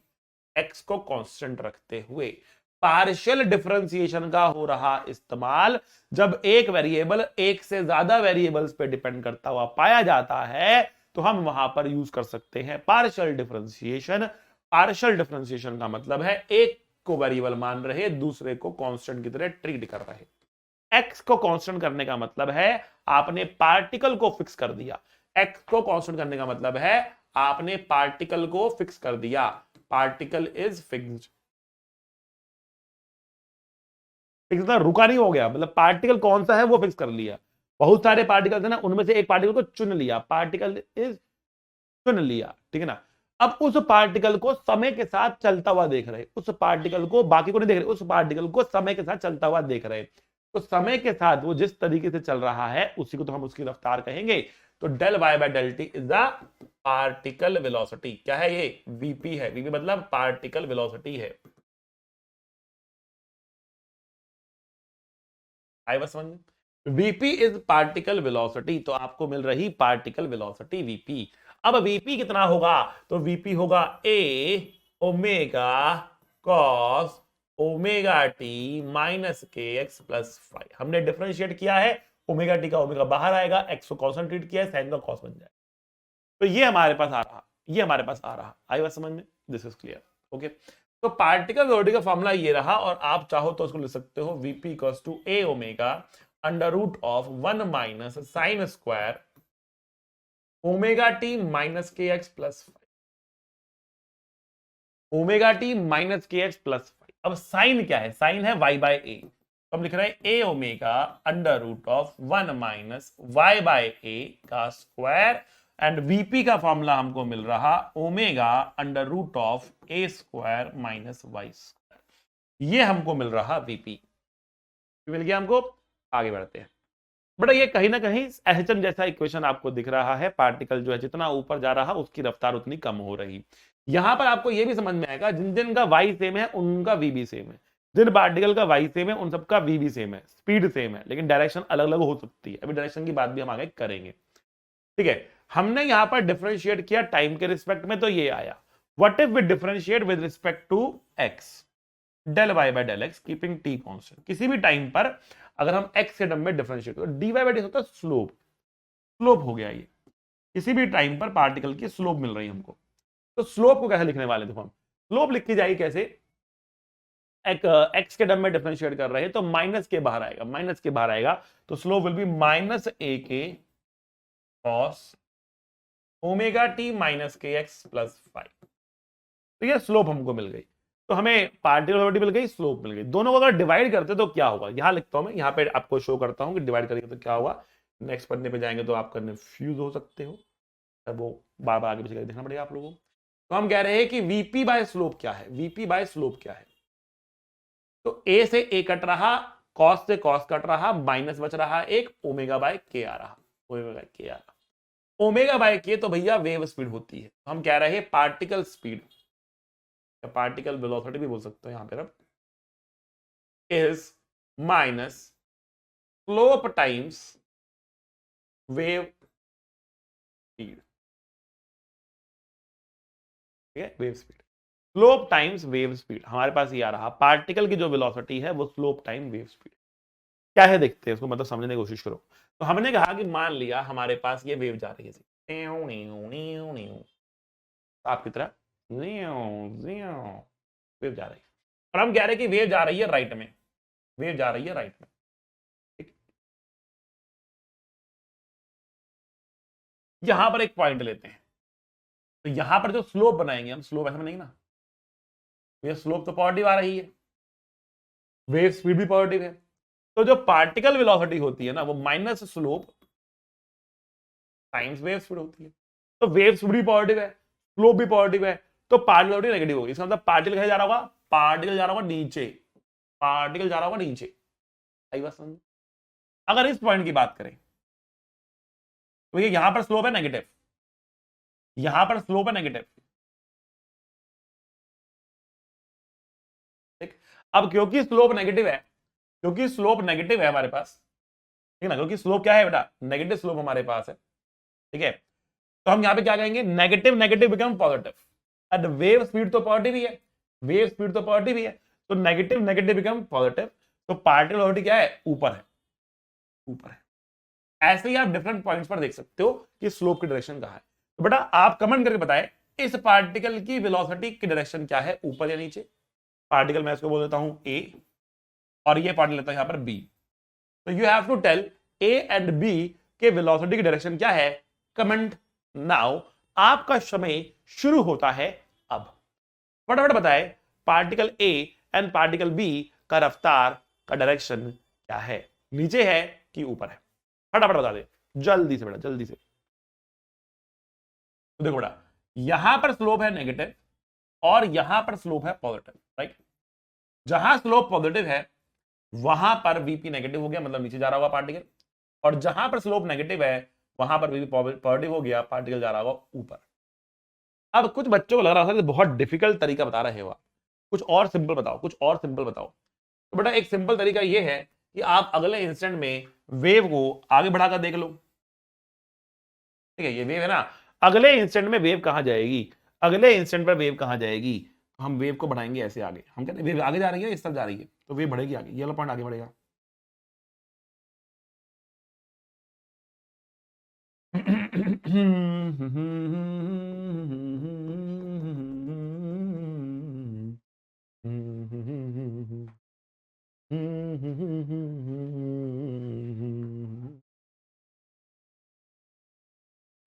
एक्स को कांस्टेंट रखते हुए, पार्शियल डिफरेंशिएशन का हो रहा इस्तेमाल जब एक वेरिएबल एक से ज्यादा वेरिएबल्स पे डिपेंड करता हुआ पाया जाता है तो हम वहां पर यूज कर सकते हैं पार्शियल डिफरेंशिएशन। पार्शियल डिफरेंशिएशन का मतलब है एक को वेरिएबल मान रहे, दूसरे को कांस्टेंट की तरह ट्रीट कर रहे। एक्स को कांस्टेंट करने का मतलब है आपने पार्टिकल को फिक्स कर दिया। एक्स को कांस्टेंट करने का मतलब है आपने पार्टिकल को फिक्स कर दिया। Particle is fixed. फिक्स रुका नहीं हो गया, मतलब पार्टिकल कौन सा है वो फिक्स कर लिया। बहुत सारे पार्टिकल्स है ना, उनमें से एक पार्टिकल को चुन लिया, पार्टिकल इज चुन लिया, ठीक है ना। अब उस पार्टिकल को समय के साथ चलता हुआ देख रहे, उस पार्टिकल को, बाकी को नहीं देख रहे, उस पार्टिकल को समय के साथ चलता हुआ देख रहे। तो समय के साथ वो जिस तरीके से चल रहा है उसी को तो हम उसकी रफ्तार कहेंगे। तो del Y by del T is the particle velocity. क्या है ये? वीपी है। वीपी मतलब पार्टिकल वेलोसिटी है। आई बस समझ। वीपी इज पार्टिकल वेलोसिटी, तो आपको मिल रही पार्टिकल वेलोसिटी वीपी। अब वीपी कितना होगा? तो वीपी होगा A omega cos omega T minus K X plus 5। हमने डिफरेंशिएट किया है, ओमेगा टी का ओमेगा बाहर आएगा, एक्स को कॉन्सेंट्रेट किया है, साइन का कॉस बन जाएगा। तो ये हमारे पास आ रहा, ये हमारे पास आ रहा। आई बात समझ में? This is clear. ओके, तो पार्टिकल वेलोसिटी का फॉर्मूला ये रहा, और आप चाहो तो उसको लिख सकते हो VP equals to A omega under root of 1 minus sine square omega T minus K X plus 5। Omega T minus K X plus 5। अब साइन क्या है? साइन है वाई बाय ए, तो हम लिख रहे हैं A omega under root of 1 minus Y by A का स्क्वायर, एंड वीपी का फॉर्मूला हमको मिल रहा omega under root of A square minus Y square. ये हमको मिल रहा वीपी, मिल गया हमको। आगे बढ़ते हैं। बट ये कहीं ना कहीं एचएम जैसा इक्वेशन आपको दिख रहा है। पार्टिकल जो है जितना ऊपर जा रहा उसकी रफ्तार उतनी कम हो रही। यहां पर आपको यह भी समझ में आएगा जिन जिन का वाई सेम है उनका वी भी सेम है। जिन पार्टिकल का वाई सेम है उन सबका वी भी सेम है, स्पीड सेम है, लेकिन डायरेक्शन अलग अलग हो सकती है। अभी डायरेक्शन की बात भी हम आगे करेंगे, ठीक है। हमने यहां पर डिफरेंशिएट किया टाइम के रिस्पेक्ट में, तो ये आया what if we differentiate with respect to X del Y by del X keeping T constant. किसी भी टाइम पर अगर हम एक्स के टर्म में डिफरेंशिएट तो डी वाई बाय डी होता है स्लोप। स्लोप हो गया ये, किसी भी टाइम पर पार्टिकल की स्लोप मिल रही है हमको। तो स्लोप को कैसे लिखने वाले? देखो हम स्लोप लिखी जाएगी कैसे? एक एक्स के टर्म में डिफरेंशिएट कर रहे हैं तो माइनस के बाहर आएगा, माइनस के बाहर आएगा, तो स्लोप विल बी माइनस ए के cos omega T minus K X plus 5। तो ये स्लोप हमको मिल गई। तो हमें पार्टिकल वेलोसिटी मिल गई, स्लोप मिल गई। दोनों को अगर डिवाइड करते तो क्या होगा? यहां लिखता हूं मैं, यहां पे आपको शो करता हूं कि डिवाइड करेंगे तो क्या होगा। नेक्स्ट पढ़ने पे जाएंगे तो आप कंफ्यूज हो सकते हो, तब वो बार बार आगे पीछे देखना पड़ेगा आप लोगों को। तो हम कह रहे हैं कि वीपी बाय स्लोप क्या है? वीपी बाय स्लोप क्या है? तो ए से ए कट रहा, कॉस से कॉस कट रहा, माइनस बच रहा एक, ओमेगा बाय के आ रहा, ओमेगा बाय के आ रहा। ओमेगा बाय के तो भैया वेव स्पीड होती है। हम कह रहे हैं पार्टिकल स्पीड, पार्टिकल वेलोसिटी भी बोल सकते हो यहां पर, is minus slope times wave speed, ठीक है, wave speed. Slope times wave speed हमारे पास ये आ रहा। पार्टिकल की जो वेलोसिटी है वो स्लोप टाइम वेव स्पीड क्या है, देखते हैं उसको, मतलब समझने की कोशिश करो। तो हमने कहा कि मान लिया हमारे पास ये वेव जा रही है आपकी तरह, वेव जा रही है, और हम कह रहे हैं कि वेव जा रही है राइट में, वेव जा रही है राइट में, ठीक। यहां पर एक पॉइंट लेते हैं, तो यहां पर जो स्लोप बनाएंगे हम, स्लोप ऐसा बनेगी ना, ये स्लोप तो पॉजिटिव आ रही है, वेव स्पीड भी पॉजिटिव है, तो जो पार्टिकल वेलोसिटी होती है ना वो minus slope times wave speed होती है। तो वेव स्पीड भी पॉजिटिव है, स्लोप भी पॉजिटिव है, तो पार्टिकल वेलोसिटी नेगेटिव होगी। इसका मतलब पार्टिकल कैसे जा रहा होगा? पार्टिकल जा रहा होगा नीचे, पार्टिकल जा रहा होगा नीचे। आई बात समझ? अगर इस पॉइंट की बात करें तो ये यहां पर स्लोप है नेगेटिव, यहां पर स्लोप है नेगेटिव, ठीक। अब क्योंकि स्लोप नेगेटिव है, क्योंकि स्लोप नेगेटिव है हमारे पास, ठीक है ना, क्योंकि स्लोप क्या है बेटा? नेगेटिव स्लोप हमारे पास है, ठीक है। तो हम यहां पे क्या कहेंगे, negative negative become positive, and wave speed तो पॉजिटिव ही है, वेव स्पीड तो पॉजिटिव ही है, तो नेगेटिव नेगेटिव बिकम पॉजिटिव, तो पार्टिकल वेलोसिटी क्या है, ऊपर है, ऊपर है। ऐसे ही आप डिफरेंट पॉइंट्स पर देख सकते हो कि स्लोप की डायरेक्शन कहां है। तो बेटा आप कमेंट करके बताएं इस पार्टिकल की वेलोसिटी की डायरेक्शन क्या है, ऊपर या नीचे। पार्टिकल मैं इसको बोल देता हूं ए, और ये पार्टिकल लेता हूं यहां पर बी। तो you have to tell A and B के वेलोसिटी की डायरेक्शन क्या है, कमेंट नाउ। आपका समय शुरू होता है अब। फटाफट बताए particle A and particle B का रफ्तार का डायरेक्शन क्या है, नीचे है कि ऊपर है, फटाफट बता दे जल्दी से बेटा, जल्दी से। तो देखो बेटा, यहां पर स्लोप है नेगेटिव और यहां पर स्लोप है पॉजिटिव, राइट। जहां स्लोप पॉजिटिव है वहां पर वीपी नेगेटिव हो गया, मतलब नीचे जा रहा होगा पार्टिकल, और जहां पर स्लोप नेगेटिव है वहां पर वीपी पॉजिटिव हो गया, पार्टिकल जा रहा होगा ऊपर। अब कुछ बच्चों को लग रहा था बहुत डिफिकल्ट तरीका बता रहे हो, कुछ और सिंपल बताओ, कुछ और सिंपल बताओ। तो बेटा एक सिंपल तरीका यह है कि आप अगले इंस्टेंट में वेव को आगे बढ़ाकर देख लो। ठीक है, ये वेव है ना, अगले इंस्टेंट में वेव कहां जाएगी, अगले इंस्टेंट पर वेव कहां जाएगी। तो हम वेव को बढ़ाएंगे ऐसे आगे, हम कहते हैं वेव आगे जा रही है, इस तरफ जा रही है, तो वेव बढ़ेगी आगे, ये वाला पॉइंट आगे बढ़ेगा।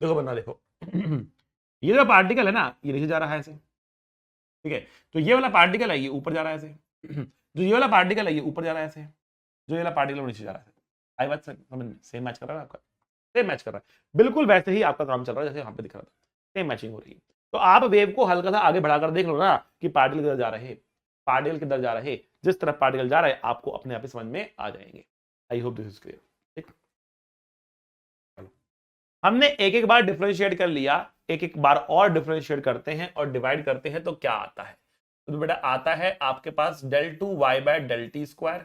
देखो बना, देखो ये जो पार्टिकल है ना ये नीचे जा रहा है ऐसे, ठीक है। तो ये वाला पार्टिकल है ये ऊपर जा रहा है ऐसे, जो ये वाला पार्टिकल है ये ऊपर जा रहा है ऐसे, जो ये वाला पार्टिकल नीचे जा रहा है। आई बात समझ में, सेम मैच कर रहा है आपका, सेम मैच कर रहा है, बिल्कुल वैसे ही आपका काम चल रहा है जैसे यहाँ पे दिख रहा था, सेम मैचिंग हो रही है। तो आप वेव को हल्का सा आगे बढ़ाकर देख लो ना कि पार्टिकल किधर जा रहे हैं, पार्टिकल किधर जा रहे हैं, जिस तरफ पार्टिकल जा रहा है आपको अपने आप ही समझ में आ जाएंगे। I hope this is clear. ठीक, हमने एक एक बार डिफरेंशिएट कर लिया, एक एक बार और डिफरेंशिएट करते हैं और डिवाइड करते हैं तो क्या आता है। तो बेटा आता है आपके पास del 2 y by del t square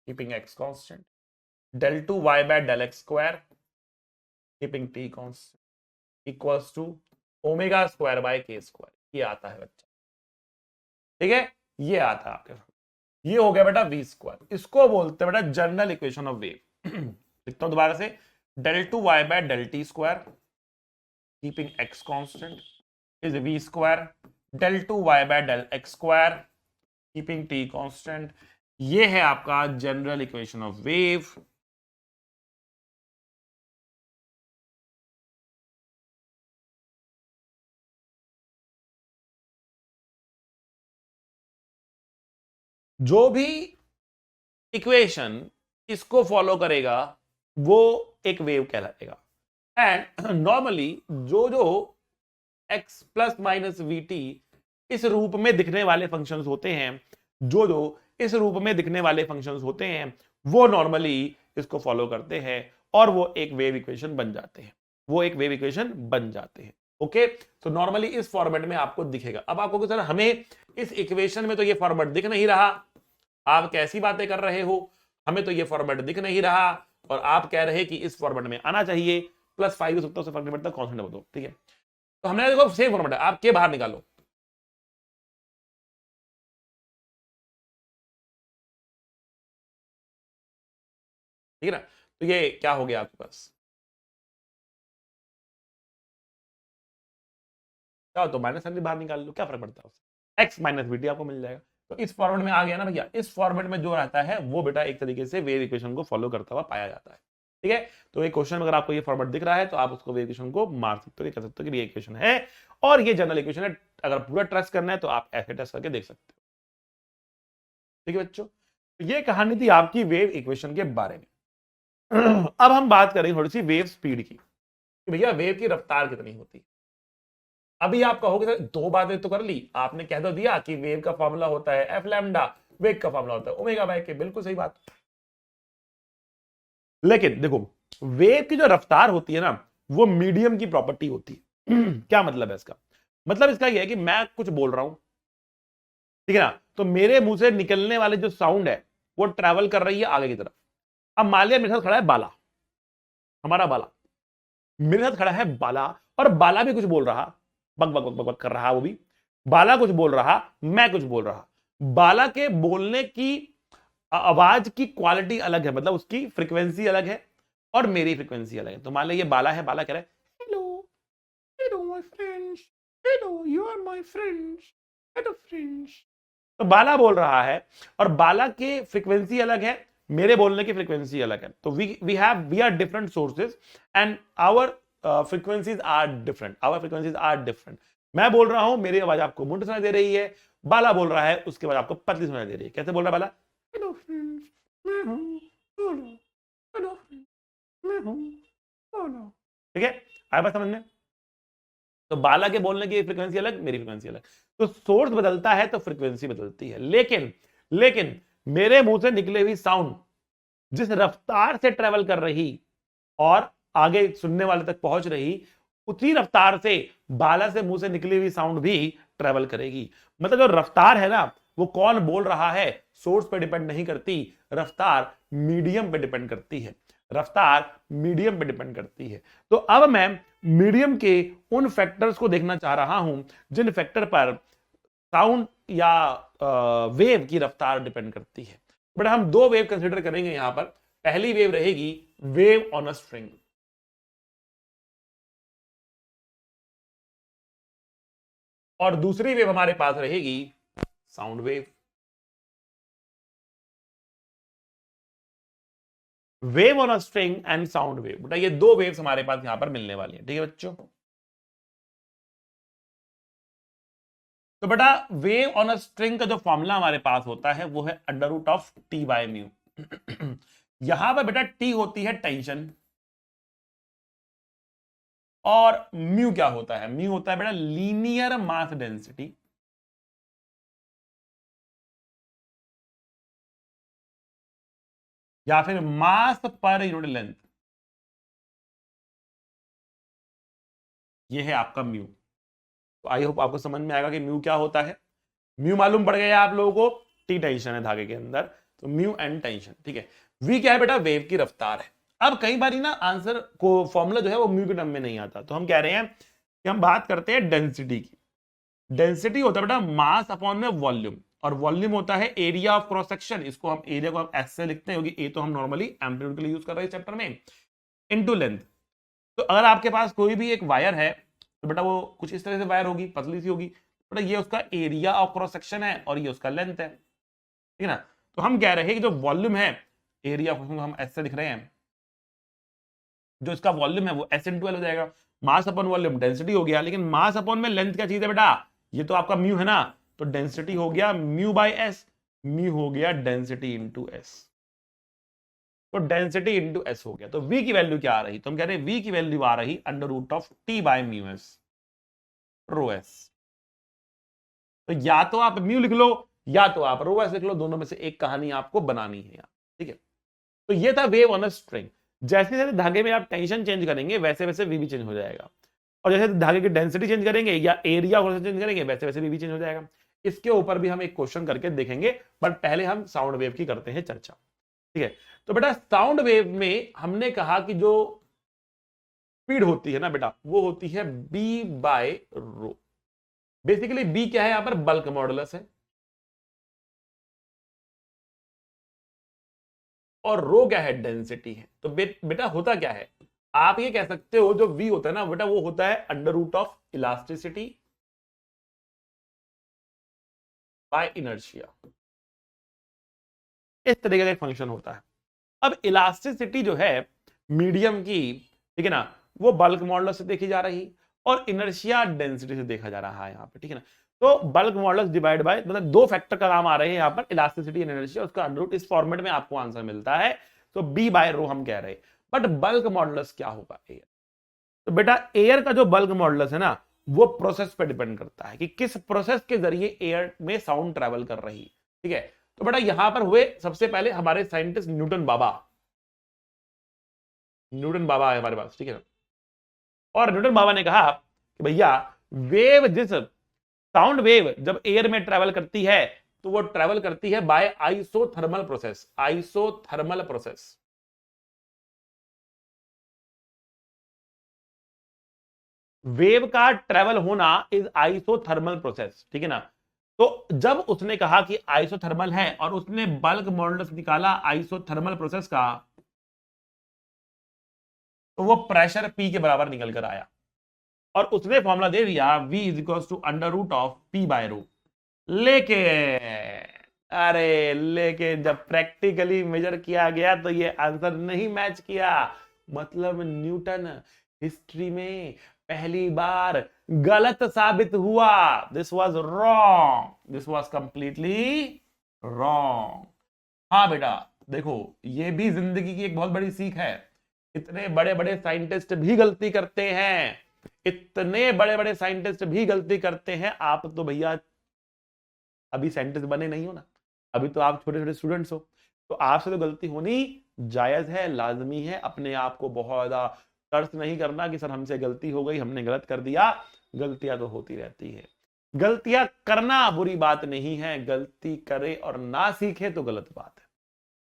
keeping x constant, del 2 y by del x square keeping t constant equals to omega square by k square। ये आता है बच्चा, ठीक है, ये आता है आपके साथ। ये हो गया बेटा v स्क्वायर, इसको बोलते हैं बेटा जनरल इक्वेशन ऑफ वेव। लिखता हूं दोबारा से, del 2 y by del t square keeping x constant is v square, del 2 y by del x square keeping t constant। ये है आपका जनरल इक्वेशन ऑफ वेव। जो भी इक्वेशन इसको फॉलो करेगा वो एक वेव कहलाएगा। एंड नॉर्मली जो जो x plus minus we T इस रूप में दिखने वाले फंक्शंस होते हैं, जो जो इस रूप में दिखने वाले फंक्शंस होते हैं वो नॉर्मली इसको फॉलो करते हैं और वो एक वेव इक्वेशन बन जाते हैं, वो एक वेव इक्वेशन बन जाते हैं। ओके, तो नॉर्मली इस फॉर्मेट में आपको दिखेगा। अब आपको सर हमें इस इक्वेशन में तो ये फॉर्मेट दिख नहीं रहा, आप कैसी बातें कर रहे हो, हमें तो ये फॉर्मेट दिख नहीं रहा और आप कह रहे कि इस फॉर्मेट में आना चाहिए, +5 हो सकता है, फर्क नहीं पड़ता, कांस्टेंट है वो, ठीक है। तो हमने देखो सेम फॉर्मेट है, आप के बाहर निकालो, ठीक है ना। तो ये क्या हो गया आपके पास, क्या तो माइनस साइन बाहर निकाल लो, क्या फर्क पड़ता है उससे, एक्स माइनस वी टी आपको मिल जाएगा। तो इस फॉर्मेट में आ गया ना भैया, इस फॉर्मेट में जो रहता है वो बेटा एक तरीके से वेव इक्वेशन को फॉलो करता हुआ पाया जाता है, ठीक है। तो एक क्वेश्चन में अगर आपको ये फॉर्मेट दिख रहा है तो आप उसको वेव इक्वेशन को मार सकते हो, कह सकते हो कि ये इक्वेशन है और ये जनरल इक्वेशन है। अगर पूरा ट्रस्ट करना है तो आप ऐसे टेस्ट करके देख सकते हो, ठीक है बच्चों। तो ये कहानी थी आपकी वेव इक्वेशन के बारे में। अब हम बात करेंगे थोड़ी सी वेव स्पीड की, भैया वेव की रफ्तार कितनी होती है। अभी आप कहोगे सर दो बातें तो कर ली आपने, कह दो दिया कि वेव का फॉर्मूला होता है एफ लैम्डा, वेग का फॉर्मूला होता है ओमेगा बाय के, बिल्कुल सही बात। लेकिन देखो वेव की जो रफ्तार होती है ना वो मीडियम की प्रॉपर्टी होती है। क्या मतलब है इसका, मतलब इसका यह है कि मैं कुछ बोल रहा हूं, ठीक है ना, तो मेरे मुंह से निकलने वाले जो साउंड है वो ट्रैवल कर रही है आगे की तरफ। अब मान लिया मेरे साथ खड़ा है बाला, हमारा बाला, मेरे साथ खड़ा है बाला, और बाला भी कुछ बोल रहा, बक बक बक बक कर रहा, वो भी बाला कुछ बोल रहा, मैं कुछ बोल रहा। बाला के बोलने की आवाज की क्वालिटी अलग है, मतलब उसकी फ्रीक्वेंसी अलग है और मेरी फ्रीक्वेंसी अलग है। तो मान लीजिए ये बाला है, बाला कह रहा है hello hello my friends, hello you are my friends, hello friends. तो बाला बोल रहा है और बाला की फ्रीक्वेंसी अलग है, मेरे बोलने की फ्रीक्वेंसी अलग है। तो we are different sources and our frequencies are different, our frequencies are different. मैं बोल रहा हूं, मेरी आवाज आपको मोटी सुनाई दे रही है, बाला बोल रहा है, उसकी आवाज आपको पतली सुनाई दे रही है। कैसे बोल रहा है बाला? हेलो फ्रेंड्स, मैं हूं बोलो, हेलो फ्रेंड्स, मैं हूं बोलो। ठीक है, आया बात समझ में? तो बाला के बोलने की फ्रीक्वेंसी अलग, मेरी फ्रीक्वेंसी अलग। तो सोर्स बदलता है तो फ्रीक्वेंसी बदलती है। लेकिन लेकिन मेरे मुंह से निकले हुई साउंड जिस रफ्तार से ट्रेवल कर रही और आगे सुनने वाले तक पहुंच रही, उसी रफ्तार से बाला से मुंह से निकली हुई साउंड भी ट्रेवल करेगी। मतलब जो रफ्तार है ना, वो कौन बोल रहा है सोर्स पे डिपेंड नहीं करती, रफ्तार मीडियम पे डिपेंड करती है, रफ्तार मीडियम पे डिपेंड करती है। तो अब मैं मीडियम के उन फैक्टर्स को देखना चाह रहा हूं जिन फैक्टर पर साउंड या वेव की रफ्तार डिपेंड करती है। बट हम दो वेव कंसीडर करेंगे यहां पर। पहली वेव रहेगी वेव ऑन अ स्ट्रिंग, और दूसरी वेव हमारे पास रहेगी sound wave. Wave on a string and sound wave, बेटा ये दो वेव्स हमारे पास यहां पर मिलने वाली है। ठीक है बच्चों, तो बेटा वेव ऑन अ स्ट्रिंग का जो फॉर्मूला हमारे पास होता है वो है under root of T by mu. यहां पर बेटा टी होती है टेंशन, और म्यू क्या होता है? म्यू होता है बेटा लीनियर मास डेंसिटी, या फिर मास पर यूनिट लेंथ। ये है आपका म्यू। तो आई होप आपको समझ में आएगा कि म्यू क्या होता है। म्यू मालूम पड़ गया आप लोगों को, टी टेंशन है धागे के अंदर, तो म्यू एंड टेंशन। ठीक है, वी क्या है बेटा? वेव की रफ्तार है। अब कई बार ना आंसर को फॉर्मूला जो है वो म्यू के टर्म में नहीं आता, तो हम कह रहे हैं कि हम बात करते हैं डेंसिटी की। डेंसिटी होता है बेटा मास अपॉन में वॉल्यूम, और वॉल्यूम होता है एरिया ऑफ क्रॉस सेक्शन। इसको हम एरिया को हम एस से लिखते हैं क्योंकि ए तो हम नॉर्मली एम्पलीट्यूड के लिए यूज कर रहे हैं चैप्टर में, इनटू लेंथ। तो अगर आपके पास कोई भी एक वायर है तो बेटा वो कुछ इस तरह से वायर होगी, पतली सी होगी, बेटा ये उसका एरिया ऑफ क्रॉस सेक्शन है और ये उसका लेंथ है। ठीक है ना? तो हम कह रहे हैं कि जो वॉल्यूम है, एरिया ऑफ हम एस से लिख रहे हैं, जो इसका वॉल्यूम है वो एस इंटू एल हो जाएगा। मास अपॉन वॉल्यूम डेंसिटी हो गया, लेकिन मास अपॉन में लेंथ क्या चीज है बेटा? ये तो आपका म्यू है ना, तो डेंसिटी हो गया म्यू बाय एस, म्यू हो गया डेंसिटी इंटू एस। तो डेंसिटी इंटू एस हो गया। तो v की वैल्यू क्या आ रही? तो हम कह रहे हैं v की वैल्यू आ रही under root of T by mu s, rho s. तो या तो आप म्यू लिख लो या तो आप रो एस लिख लो, दोनों में से एक कहानी आपको बनानी है यहाँ। ठीक है, तो ये था वेव ऑन अ स्ट्रिंग। जैसे जैसे धागे में आप टेंशन चेंज करेंगे वैसे वैसे वी भी चेंज हो जाएगा, और जैसे धागे की डेंसिटी चेंज करेंगे या एरिया चेंज करेंगे वैसे वैसे वी भी चेंज हो जाएगा। इसके ऊपर भी हम एक क्वेश्चन करके देखेंगे, बट पहले हम साउंड वेव की करते हैं चर्चा। ठीक है, तो बेटा साउंड वेव में हमने कहा कि जो स्पीड होती है ना बेटा, वो होती है बी बाय रो। बेसिकली बी क्या है यहां पर? बल्क मॉडुलस है, और रो क्या है? डेंसिटी है। तो बेटा होता क्या है, आप ये कह सकते हो जो वी होता है ना बेटा, वो होता है under root of elasticity by inertia. इस तरीके का एक फंक्शन होता है। अब इलास्टिसिटी जो है मीडियम की, ठीक है ना, वो बल्क मॉडुलस से देखी जा रही, और इनर्शिया डेंसिटी से देखा जा रहा है यहाँ पे। ठीक है ना, तो बल्क मॉडुलस डिवाइड बाय, मतलब दो फैक्टर का काम आ रहे हैं यहाँ पर, इलास्टिसिटी एंड इनर्शिया, उसका अंडर रूट इस फॉर्मेट में आपको आंसर मिलता है। तो बी बाय रो हम कह रहे हैं। बट बल्क मॉडुलस क्या होगा? एयर। तो बेटा एयर का जो बल्क मॉडुलस है ना, वो प्रोसेस पे डिपेंड करता है कि किस प्रोसेस के जरिए एयर में साउंड ट्रेवल कर रही। ठीक है, तो बेटा यहां पर हुए सबसे पहले हमारे साइंटिस्ट न्यूटन बाबा, न्यूटन बाबा है हमारे पास। ठीक है, और न्यूटन बाबा ने कहा कि भैया वेव, जिस साउंड वेव जब एयर में ट्रेवल करती है तो वो ट्रेवल करती है by isothermal process, isothermal process. Wave का ट्रेवल होना इज आइसोथर्मल प्रोसेस, ठीक है ना। तो जब उसने कहा कि आइसोथर्मल है और उसने बल्क मॉडुलस निकाला आइसोथर्मल प्रोसेस का, तो वो प्रेशर पी के बराबर निकल कर आया और उसने फॉर्मूला दे दिया v is equal to under root of P by rho. लेकिन जब प्रैक्टिकली मेजर किया गया तो ये आंसर नहीं मैच किया। मतलब न्यूटन हिस्ट्री में पहली बार गलत साबित हुआ। This was wrong, this was completely wrong. हाँ बेटा देखो, ये भी जिंदगी की एक बहुत बड़ी सीख है। इतने बड़े बड़े साइंटिस्ट भी गलती करते हैं, इतने बड़े बड़े साइंटिस्ट भी गलती करते हैं। आप तो भैया अभी साइंटिस्ट बने नहीं हो ना, अभी तो आप छोटे छोटे स्टूडेंट्स हो, तो आपसे तो गलती होनी जायज है, लाजमी है। अपने आप को बहुत ज्यादा तर्स नहीं करना कि सर हमसे गलती हो गई, हमने गलत कर दिया। गलतियां तो होती रहती है, गलतियां करना बुरी बात नहीं है, गलती करे और ना सीखे तो गलत बात है।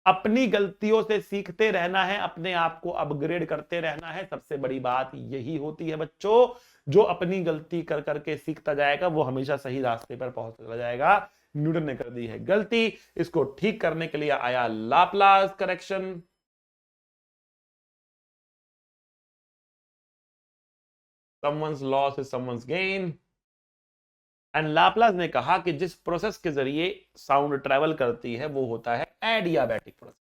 अपनी गलतियों से सीखते रहना है, अपने आप को अपग्रेड करते रहना है, सबसे बड़ी बात यही होती है बच्चों। जो अपनी गलती कर करके सीखता जाएगा वो हमेशा सही रास्ते पर पहुंचता जाएगा। न्यूटन ने कर दी है गलती, इसको ठीक करने के लिए आया Laplace correction. someone's loss is someone's gain। And Laplace ने कहा कि जिस प्रोसेस के जरिए साउंड ट्रेवल करती है वो होता है एडियाबैटिक प्रोसेस।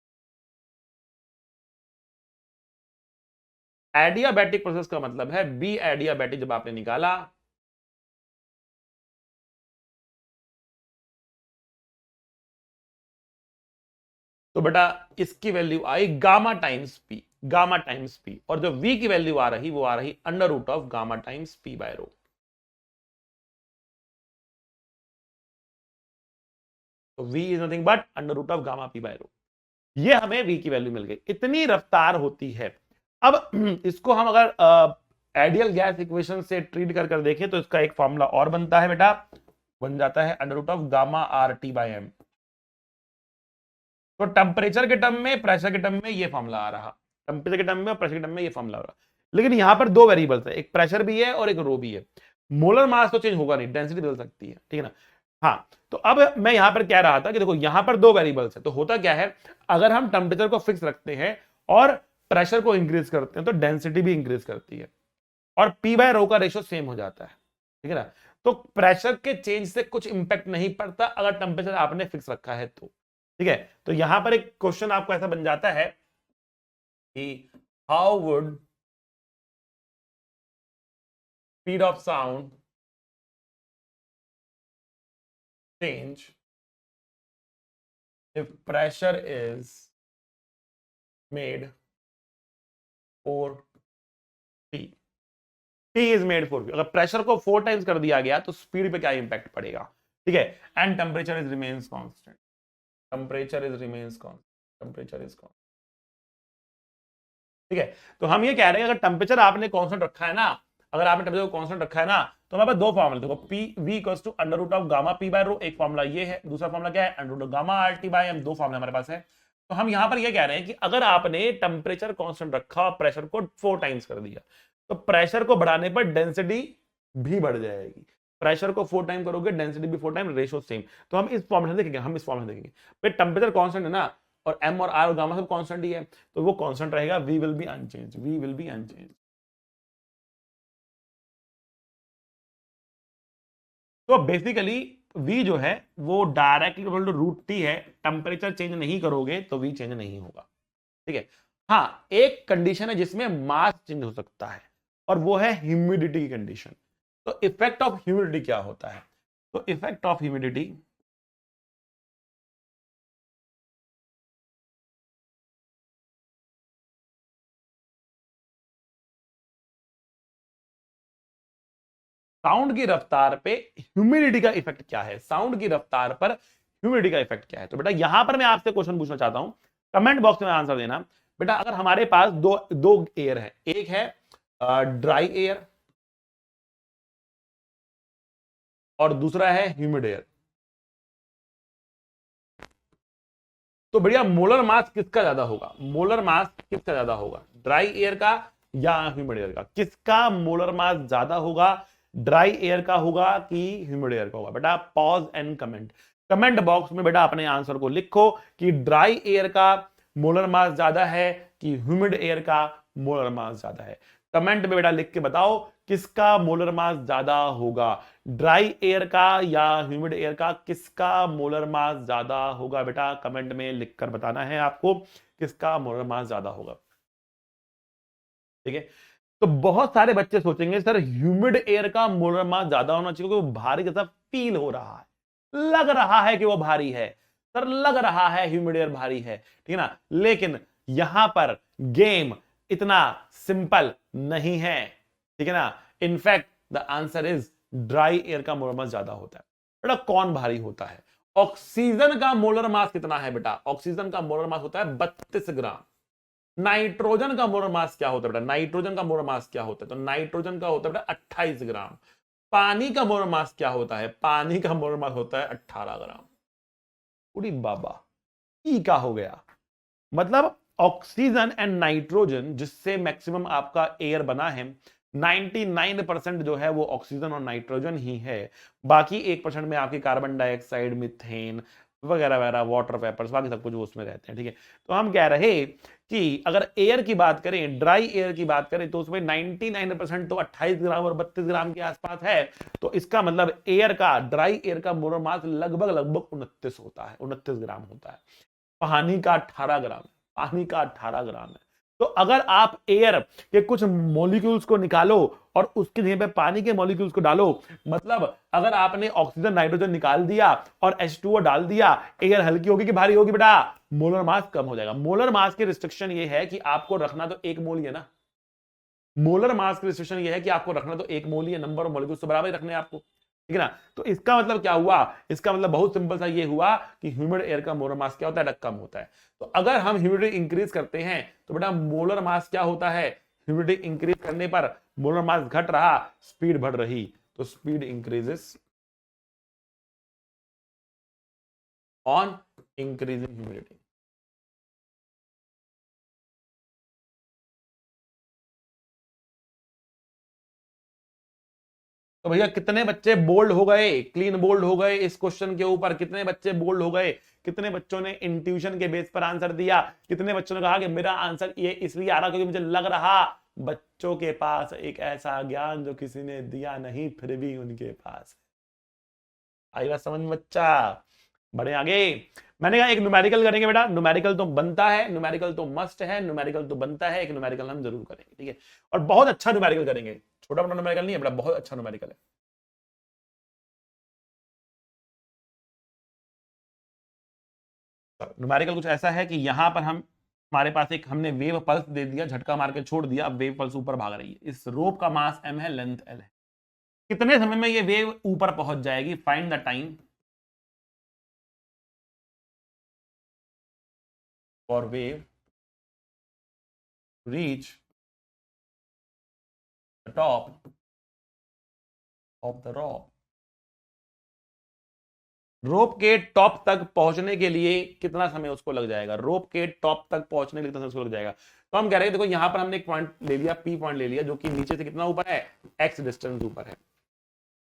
एडियाबैटिक प्रोसेस का मतलब है बी एडियाबैटिक। जब आपने निकाला तो बेटा इसकी वैल्यू आई gamma times P, gamma times P, और जो v की वैल्यू आ रही वो आ रही under root of gamma times P by rho. तो v is nothing but under root of gamma P by rho. ये हमें v की वैल्यू मिल गई, इतनी रफ्तार होती है। अब इसको हम अगर आइडियल गैस इक्वेशन से ट्रीट कर कर देखें तो इसका एक फॉर्मूला और बनता है बेटा, बन जाता है under root of gamma R T by M. तो टेम्परेचर के टर्म में, प्रेशर के टर्म में ये फॉर्मूला आ रहा, टेम्परेचर के टर्म में और प्रेशर के टर्म में ये फॉर्मूला आ रहा। लेकिन यहां पर दो वेरिएबल्स है, एक प्रेशर भी है और एक रो भी है। मोलर मास तो चेंज होगा नहीं, डेंसिटी बदल सकती है, ठीक है ना। हाँ, तो अब मैं यहां पर कह रहा था कि देखो यहां पर दो वेरिएबल्स है, तो होता क्या है, अगर हम टेम्परेचर को फिक्स रखते हैं और प्रेशर को इंक्रीज करते हैं तो डेंसिटी भी इंक्रीज करती है और पी बाय रो का रेशियो सेम हो जाता है, ठीक है ना। तो प्रेशर के चेंज से कुछ इंपैक्ट नहीं पड़ता अगर टेम्परेचर आपने फिक्स रखा है तो, ठीक है। तो यहां पर एक क्वेश्चन आपको ऐसा बन जाता है कि how would speed of sound change if pressure is made for T, T is made for V। अगर प्रेशर को 4 टाइम्स कर दिया गया तो स्पीड पे क्या इंपैक्ट पड़ेगा, ठीक है। And temperature is remains constant, temperature is remains constant, temperature is constant, ठीक है। तो हम ये कह रहे हैं अगर टेम्परेचर आपने कांस्टेंट रखा है ना, अगर आपने टेम्परेचर को कांस्टेंट रखा है ना, तो हमारे पास दो फॉर्मूले देखो, P V equals to under root of gamma P by rho, एक फॉर्मूला ये है, दूसरा फॉर्मूला क्या है, under root of gamma R T by M. दो फॉर्मूले हमारे पास है। तो हम यहां पर ये कह रहे हैं कि अगर आपने टेम्परेचर कांस्टेंट रखा और प्रेशर को 4 टाइम्स कर दिया तो प्रेशर को बढ़ाने पर डेंसिटी भी बढ़ जाएगी। प्रेशर को 4 टाइम करोगे, डेंसिटी भी 4 टाइम, रेशियो सेम। तो हम इस फॉर्मूले देखेंगे, हम इस फॉर्मूले देखेंगे भाई टेम्परेचर कांस्टेंट है ना, और एम और आर और गामा सब कांस्टेंट ही है, तो वो कांस्टेंट रहेगा, we will be unchange, we will be unchange. तो बेसिकली v जो है वो directly equal to root T है, टेम्परेचर चेंज नहीं करोगे तो v चेंज नहीं होगा, ठीक है। हाँ, एक कंडीशन है जिसमें मास चेंज हो सकता है और वो है ह्यूमिडिटी की कंडीशन। तो इफेक्ट ऑफ ह्यूमिडिटी क्या होता है, तो इफेक्ट ऑफ ह्यूमिडिटी साउंड की रफ्तार पे ह्यूमिडिटी का इफेक्ट क्या है, साउंड की रफ्तार पर ह्यूमिडिटी का इफेक्ट क्या है। तो बेटा यहां पर मैं आपसे क्वेश्चन पूछना चाहता हूं, कमेंट बॉक्स में आंसर देना बेटा। अगर हमारे पास दो दो एयर है, एक है ड्राई एयर और दूसरा है ह्यूमिड एयर, तो बढ़िया मोलर मास किसका ज्यादा होगा, मोलर मास किसका ज्यादा होगा, ड्राई एयर का या ह्यूमिड एयर का? किसका मोलर मास ज्यादा होगा, ड्राई एयर का होगा कि ह्यूमिड एयर का होगा? बेटा pause and comment, comment box में बेटा अपने आंसर को लिखो कि ड्राई एयर का मोलर मास ज्यादा है कि ह्यूमिड एयर का मोलर मास ज्यादा है। कमेंट में बेटा लिख के बताओ किसका मोलर मास ज्यादा होगा, ड्राई एयर का या ह्यूमिड एयर का? किसका मोलर मास ज्यादा होगा? बेटा कमेंट में लिखकर बताना है आपको किसका मोलर मास ज्यादा होगा। ठीक है, तो बहुत सारे बच्चे सोचेंगे सर ह्यूमिड एयर का मोलर मास ज्यादा होना चाहिए क्योंकि वो भारी जैसा फील हो रहा है, लग रहा है कि वो भारी है सर, लग रहा है ह्यूमिड एयर भारी है, ठीक है ना। लेकिन यहां पर गेम इतना सिंपल नहीं है, ठीक है ना। In fact the answer is dry air का मोलर मास ज्यादा होता है। बेटा कौन भारी होता है? ऑक्सीजन का मोलर मास कितना है बेटा? ऑक्सीजन का मोलर मास होता है 32 ग्राम। नाइट्रोजन का मोलर मास क्या होता है बेटा? नाइट्रोजन का मोलर मास क्या होता है? तो नाइट्रोजन का होता है बेटा 28 ग्राम। पानी का मोलर मास क्या होता है? पानी का मोलर मास होता है 18 ग्राम। उड़ी बाबा, ई का हो गया। मतलब ऑक्सीजन एंड नाइट्रोजन जिससे मैक्सिमम आपका एयर बना है, 99% जो है वो ऑक्सीजन और नाइट्रोजन ही है। बाकी 1% में आपकी कार्बन डाइऑक्साइड, मिथेन वगैरह वगैरह, वाटर वेपर्स, बाकी सब कुछ वो उसमें रहते हैं। ठीक है, तो हम कह रहे कि अगर एयर की बात करें, ड्राई एयर की बात करें, तो उसमें 99% तो 28 ग्राम और 32 ग्राम के आसपास है। तो इसका मतलब एयर का, ड्राई एयर का मोलर मास लगभग लगभग 29 होता है, 29 ग्राम होता है। पानी का 18 ग्राम, पानी का 18 ग्राम है। तो अगर आप एयर के कुछ मॉलिक्यूल्स को निकालो और उसके जगह पे पानी के मॉलिक्यूल्स को डालो, मतलब अगर आपने ऑक्सीजन नाइट्रोजन निकाल दिया और H2O डाल दिया, एयर हल्की होगी कि भारी होगी बेटा? मोलर मास कम हो जाएगा। मोलर मास की रिस्ट्रिक्शन ये है कि आपको रखना तो 1 मोल ही है ना। मोलर मास की रिस्ट्रिक्शन ये है कि आपको रखना तो 1 मोल ही है, नंबर ऑफ मॉलिक्यूल्स तो बराबर ही रखने हैं आपको, ठीक है ना। तो इसका मतलब क्या हुआ? इसका मतलब बहुत सिंपल सा ये हुआ कि ह्यूमिड एयर का मोलर मास क्या होता है? कम होता है। तो अगर हम ह्यूमिडिटी इंक्रीज करते हैं तो बेटा मोलर मास क्या होता है? ह्यूमिडिटी इंक्रीज करने पर मोलर मास घट रहा, स्पीड बढ़ रही, तो speed increases on increasing humidity. तो भैया कितने बच्चे बोल्ड हो गए, क्लीन बोल्ड हो गए इस क्वेश्चन के ऊपर? कितने बच्चे बोल्ड हो गए? कितने बच्चों ने इंट्यूशन के बेस पर आंसर दिया? कितने बच्चों ने कहा कि मेरा आंसर ये इसलिए आ रहा क्योंकि मुझे लग रहा? बच्चों के पास एक ऐसा ज्ञान जो किसी ने दिया नहीं, फिर भी उनके पास। आई बात समझ में बच्चा? बड़े आगे। मैंने कहा एक न्यूमेरिकल करेंगे बेटा, न्यूमेरिकल तो बनता है, न्यूमेरिकल तो मस्ट है, न्यूमेरिकल तो बनता है, एक न्यूमेरिकल हम जरूर करेंगे, ठीक है। और बहुत अच्छा न्यूमेरिकल करेंगे, छोटा मोटा न्यूमेरिकल नहीं है बेटा, बहुत अच्छा न्यूमेरिकल है। न्यूमेरिकल कुछ ऐसा है कि यहां पर हम, हमारे पास एक, हमने वेव पल्स दे दिया, झटका मार के छोड़ दिया, अब वेव पल्स ऊपर भाग रही है। इस रोप का मास m है, लेंथ l है। कितने समय में ये वेव ऊपर पहुंच जाएगी? Find the time for wave reach the top of the rope. Rope के टॉप तक पहुंचने के लिए कितना समय उसको लग जाएगा? रोप के टॉप तक पहुंचने के लिए कितना समय उसको लग जाएगा? तो हम कह रहे हैं देखो यहां पर हमने एक पॉइंट ले लिया, पी पॉइंट ले लिया, जो कि नीचे से कितना ऊपर है? एक्स डिस्टेंस ऊपर है,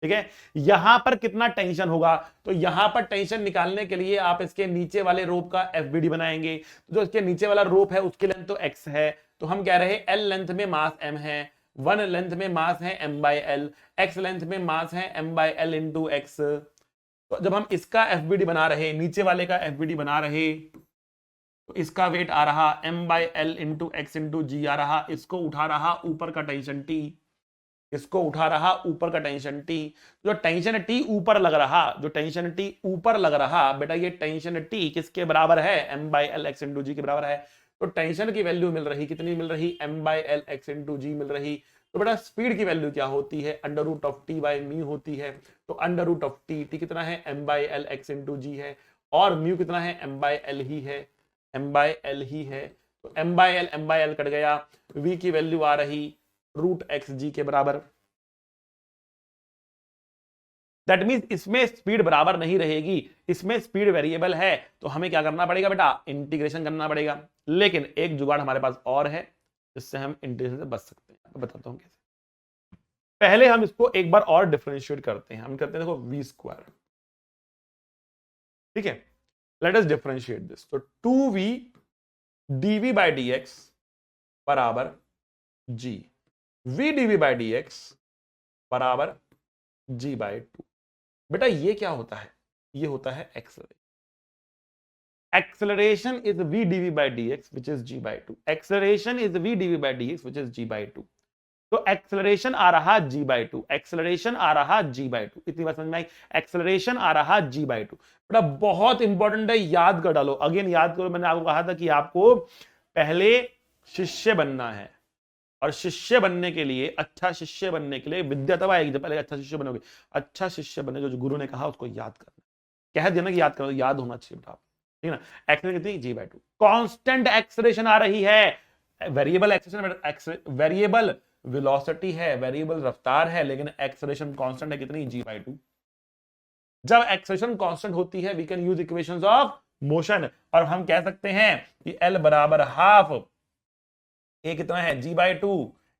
ठीक है। यहां पर कितना टेंशन होगा? तो यहां पर टेंशन निकालने के लिए आप इसके नीचे वाले रोप का एफबीडी बनाएंगे। तो जो इसके नीचे वाला रोप है उसकी लेंथ तो एक्स है, तो हम कह रहे हैं एल लेंथ में मास एम है, 1 लेंथ में मास है M by L, X length में मास है M by L into X. तो जब हम इसका एफबीडी बना रहे, नीचे वाले का एफबीडी बना रहे, तो इसका वेट आ रहा M by L into X into G आ रहा, इसको उठा रहा ऊपर का टेंशन टी, इसको उठा रहा ऊपर का टेंशन टी। जो टेंशन टी ऊपर लग रहा, जो टेंशन टी ऊपर लग रहा बेटा, ये टेंशन टी किसके बराबर है? M by L X into G के बराबर है। तो टेंशन की वैल्यू मिल रही, कितनी मिल रही? M by L X into G मिल रही। तो बेटा स्पीड की वैल्यू क्या होती है? Under root of T by mu होती है। तो under root of T, T कितना है? M by L X into G है, और म्यू कितना है? एम बाई एल ही है, एम बाई एल ही है। तो एम बाई एल कट गया, वी की वैल्यू आ रही रूट एक्स जी के बराबर। दैट मीन्स इसमें स्पीड बराबर नहीं रहेगी, इसमें स्पीड वेरिएबल है। तो हमें क्या करना पड़ेगा बेटा? इंटीग्रेशन करना पड़ेगा। लेकिन एक जुगाड़ हमारे पास और है, जिससे हम इंटीग्रेशन से बच सकते हैं। मैं बताता हूं कैसे। पहले हम इसको एक बार और डिफरेंशिएट करते हैं। हम करते हैं देखो वी स्क्वायर, ठीक है। Let us differentiate this. तो 2v dv by D x बराबर g, v dv by D x बराबर g बाई 2। बेटा ये क्या होता है? ये होता है acceleration. Acceleration is v dv by dx which is g by 2. Acceleration is v dv by dx which is g by 2. तो एक्सेलरेशन आ रहा g by 2, एक्सेलरेशन आ रहा g by 2। इतनी बात समझ में आई? एक्सेलरेशन आ रहा g by 2। बेटा बहुत इंपॉर्टेंट है, याद कर डालो। अगेन याद करो, मैंने आपको कहा था कि आपको पहले शिष्य बनना है, और शिष्य बनने के लिए, अच्छा शिष्य बनने के लिए विद्या तब आएगी जब पहले अच्छा शिष्य बनोगे। अच्छा शिष्य बनने जो गुरु ने कहा उसको याद करना, कह दिया ना कि याद करो, याद होना चाहिए बेटा, ठीक है ना। एक्सेलरेशन कितनी? G by 2। कांस्टेंट एक्सेलरेशन आ रही है, वेरिएबल एक्सेलरेशन, वेरिएबल वेलोसिटी है, वेरिएबल रफ्तार है, लेकिन एक्सेलरेशन कांस्टेंट है कितनी? G by 2। जब एक्सेलरेशन कांस्टेंट होती है we can use equations of motion, और हम कह सकते हैं कि एल बराबर हाफ ए कितना है? जी बाई 2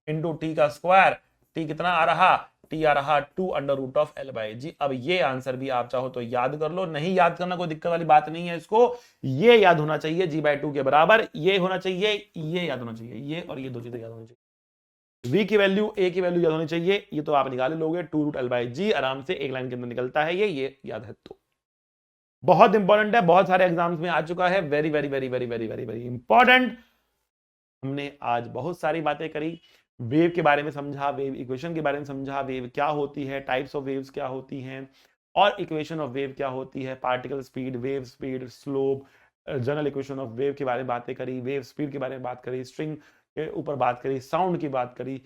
इंटू टी का स्क्वायर। टी कितना आ रहा? टी आ रहा 2 under root of L by G. अब ये आंसर भी आप चाहो तो याद कर लो, नहीं याद करना कोई दिक्कत वाली बात नहीं है। इसको ये याद होना चाहिए जी बाई 2 के बराबर, ये होना चाहिए, ये याद होना चाहिए, ये और ये दो चीजें याद होनी चाहिए। v की वैल्यू, a की वैल्यू याद होनी चाहिए, ये तो आप निकाल लोगे। 2 रूट एल बाई जी आराम से एक लाइन के अंदर निकलता है, ये याद है। तो बहुत इंपॉर्टेंट है, बहुत सारे एग्जाम्स में आ चुका है, very very very very very very very important. हमने आज बहुत सारी बातें करी, वेव के बारे में समझा, वेव इक्वेशन के बारे में समझा, वेव क्या होती है, टाइप्स ऑफ वेव्स क्या होती हैं, और इक्वेशन ऑफ वेव क्या होती है, particle speed, wave speed, slope, general equation of wave के बारे में बातें करी, वेव स्पीड के बारे में बात करी, स्ट्रिंग के ऊपर बात करी, साउंड की बात करी,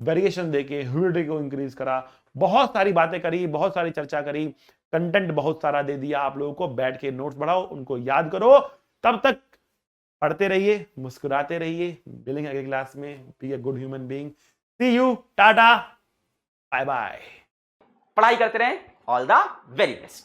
वेरिएशन देके ह्यूमिडिटी को इंक्रीज करा, बहुत सारी बातें करी, बहुत सारी चर्चा करी, कंटेंट बहुत सारा दे दिया आप लोगों को। बैठ के नोट्स बढ़ाओ, उनको याद करो, तब तक पढ़ते रहिए, मुस्कुराते रहिए। मिलेंगे अगले क्लास में। Be a good human being. See you, tata, bye bye. पढ़ाई करते रहें। All the very best.